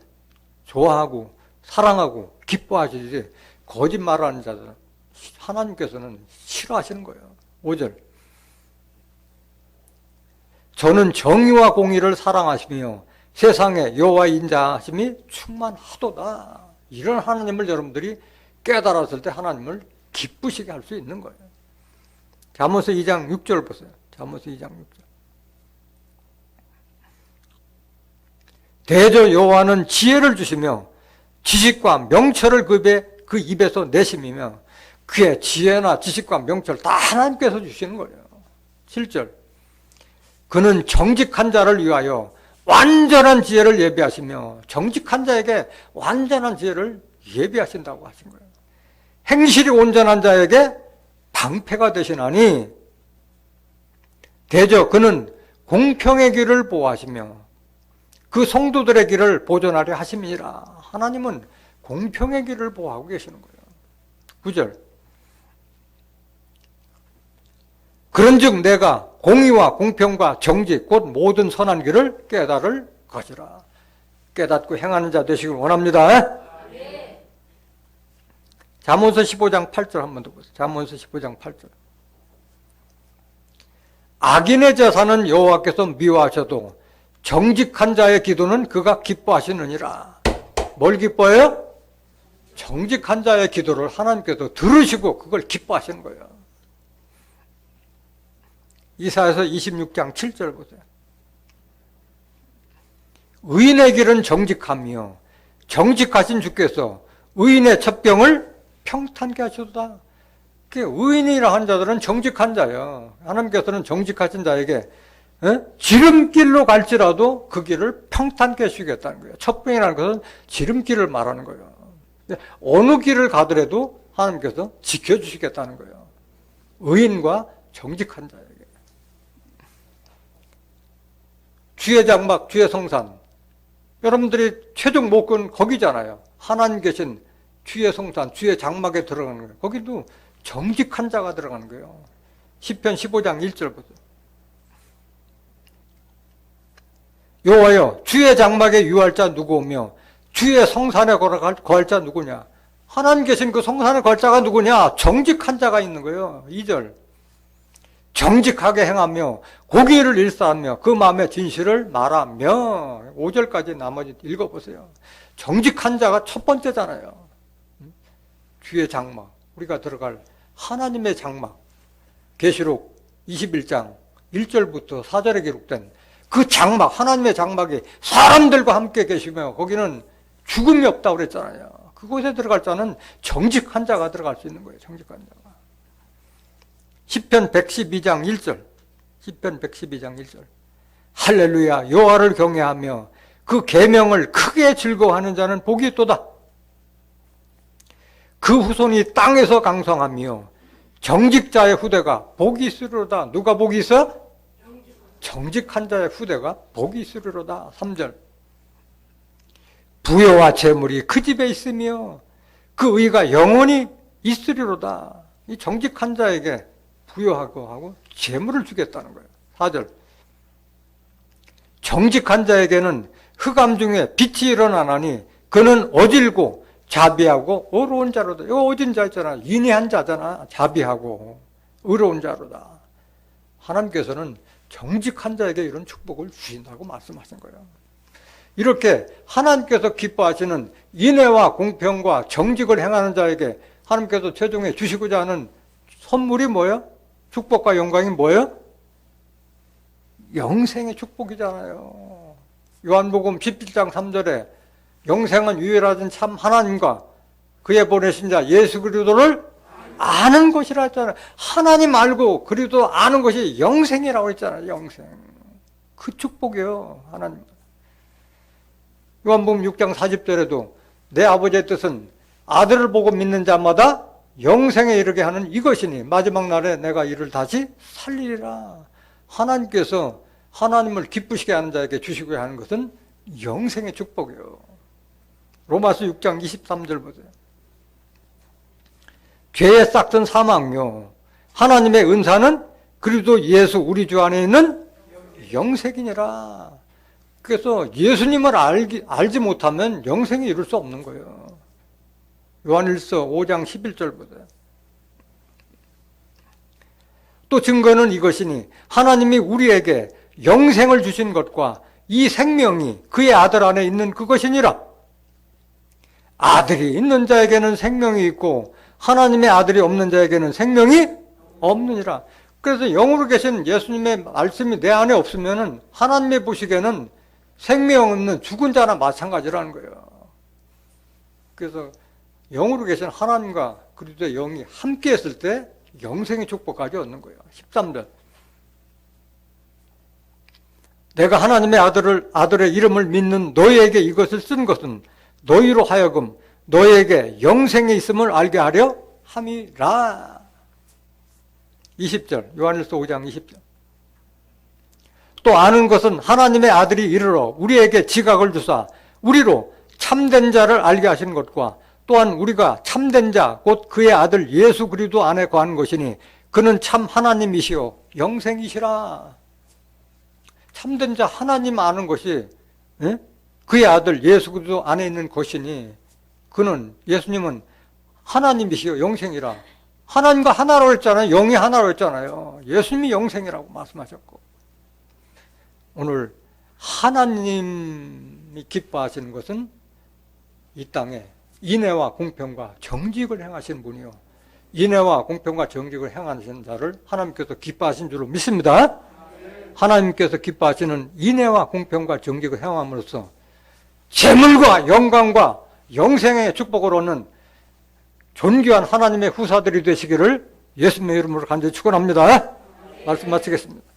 좋아하고 사랑하고 기뻐하시지 거짓말하는 자들은 하나님께서는 싫어하시는 거예요. 5절. 저는 정의와 공의를 사랑하시며 세상에 여호와의 인자하심이 충만하도다. 이런 하나님을 여러분들이 깨달았을 때 하나님을 기쁘시게 할 수 있는 거예요. 잠언서 2장 6절 보세요. 잠언서 2장 6절. 대저 여호와는 지혜를 주시며 지식과 명철을 그 입에서 내심이며 그의 지혜나 지식과 명철 다 하나님께서 주시는 거예요. 7절. 그는 정직한 자를 위하여 완전한 지혜를 예비하시며 정직한 자에게 완전한 지혜를 예비하신다고 하신 거예요. 행실이 온전한 자에게 방패가 되시나니 대저 그는 공평의 길을 보호하시며 그 성도들의 길을 보존하려 하심이니라. 하나님은 공평의 길을 보호하고 계시는 거예요. 9절. 그런즉 내가 공의와 공평과 정직 곧 모든 선한 길을 깨달을 것이라. 깨닫고 행하는 자 되시길 원합니다. 잠언서 15장 8절 한 번 더 보세요. 잠언서 15장 8절. 악인의 제사는 여호와께서 미워하셔도 정직한 자의 기도는 그가 기뻐하시느니라. 뭘 기뻐해요? 정직한 자의 기도를 하나님께서 들으시고 그걸 기뻐하시는 거예요. 이사야서 26장 7절 보세요. 의인의 길은 정직하며 정직하신 주께서 의인의 첩경을 평탄케 하시도다. 의인이라 하는 자들은 정직한 자예요. 하나님께서는 정직하신 자에게 지름길로 갈지라도 그 길을 평탄케 해주겠다는 거예요. 첩경이라는 것은 지름길을 말하는 거예요. 어느 길을 가더라도 하나님께서 지켜주시겠다는 거예요. 의인과 정직한 자에게. 주의 장막, 주의 성산. 여러분들이 최종 목표는 거기잖아요. 하나님 계신 주의 성산, 주의 장막에 들어가는 거예요. 거기도 정직한 자가 들어가는 거예요. 시편 15장 1절 보세요. 여호와여 주의 장막에 유할 자 누구오며 주의 성산에 거할 자 누구냐. 하나님 계신 그 성산에 거할 자가 누구냐. 정직한 자가 있는 거예요. 2절. 정직하게 행하며 공의를 일사하며 그 마음의 진실을 말하며. 5절까지 나머지 읽어보세요. 정직한 자가 첫 번째잖아요. 주의 장막, 우리가 들어갈 하나님의 장막. 계시록 21장 1절부터 4절에 기록된 그 장막, 하나님의 장막이 사람들과 함께 계시며 거기는 죽음이 없다고 그랬잖아요. 그곳에 들어갈 자는 정직한 자가 들어갈 수 있는 거예요. 정직한 자가. 시편 112장 1절. 시편 112장 1절. 할렐루야, 여호와를 경외하며 그 계명을 크게 즐거워하는 자는 복이 있도다. 그 후손이 땅에서 강성하며 정직자의 후대가 복이 있으리로다. 누가 복이 있어? 정직한 자의 후대가 복이 있으리로다. 3절. 부여와 재물이 그 집에 있으며 그 의가 영원히 있으리로다. 이 정직한 자에게 부여하고 재물을 주겠다는 거예요. 4절. 정직한 자에게는 흑암 중에 빛이 일어나나니 그는 어질고 자비하고 의로운 자로다. 이거 어진 자 있잖아. 인내한 자잖아. 자비하고 의로운 자로다. 하나님께서는 정직한 자에게 이런 축복을 주신다고 말씀하신 거예요. 이렇게 하나님께서 기뻐하시는 인애와 공평과 정직을 행하는 자에게 하나님께서 최종에 주시고자 하는 선물이 뭐예요? 축복과 영광이 뭐예요? 영생의 축복이잖아요. 요한복음 17장 3절에 영생은 유일하신 참 하나님과 그의 보내신 자 예수 그리스도를 아는 것이라 했잖아요. 하나님 알고 그리스도 아는 것이 영생이라고 했잖아요. 영생. 그 축복이에요. 하나님. 요한복음 6장 40절에도 내 아버지의 뜻은 아들을 보고 믿는 자마다 영생에 이르게 하는 이것이니 마지막 날에 내가 이를 다시 살리리라. 하나님께서 하나님을 기쁘시게 하는 자에게 주시고자 하는 것은 영생의 축복이에요. 로마서 6장 23절 보세요. 죄의 싹은 사망이요 하나님의 은사는 그리스도 예수 우리 주 안에 있는 영생이니라. 그래서 예수님을 알지 못하면 영생에 이룰 수 없는 거예요. 요한일서 5장 11절 보세요. 또 증거는 이것이니 하나님이 우리에게 영생을 주신 것과 이 생명이 그의 아들 안에 있는 그것이니라. 아들이 있는 자에게는 생명이 있고 하나님의 아들이 없는 자에게는 생명이 없느니라. 그래서 영으로 계신 예수님의 말씀이 내 안에 없으면 하나님의 보시기에는 생명 없는 죽은 자나 마찬가지라는 거예요. 그래서 영으로 계신 하나님과 그리스도의 영이 함께 했을 때 영생의 축복까지 얻는 거예요. 13절. 내가 하나님의 아들의 이름을 믿는 너희에게 이것을 쓴 것은 너희로 하여금 너희에게 영생이 있음을 알게 하려 함이라. 20절. 요한일서 5장 20절. 또 아는 것은 하나님의 아들이 이르러 우리에게 지각을 주사 우리로 참된 자를 알게 하신 것과 또한 우리가 참된 자 곧 그의 아들 예수 그리스도 안에 거한 것이니 그는 참 하나님이시요 영생이시라. 참된 자 하나님 아는 것이 그의 아들 예수 그리스도 안에 있는 것이니 그는 예수님은 하나님이시요 영생이라. 하나님과 하나로 했잖아요. 영이 하나로 했잖아요. 예수님이 영생이라고 말씀하셨고 오늘 하나님이 기뻐하시는 것은 이 땅에 인애와 공평과 정직을 행하시는 분이요 인애와 공평과 정직을 행하시는 자를 하나님께서 기뻐하신 줄로 믿습니다. 하나님께서 기뻐하시는 인애와 공평과 정직을 행함으로써 재물과 영광과 영생의 축복을 얻는 존귀한 하나님의 후사들이 되시기를 예수님의 이름으로 간절히 축원합니다. 말씀 마치겠습니다.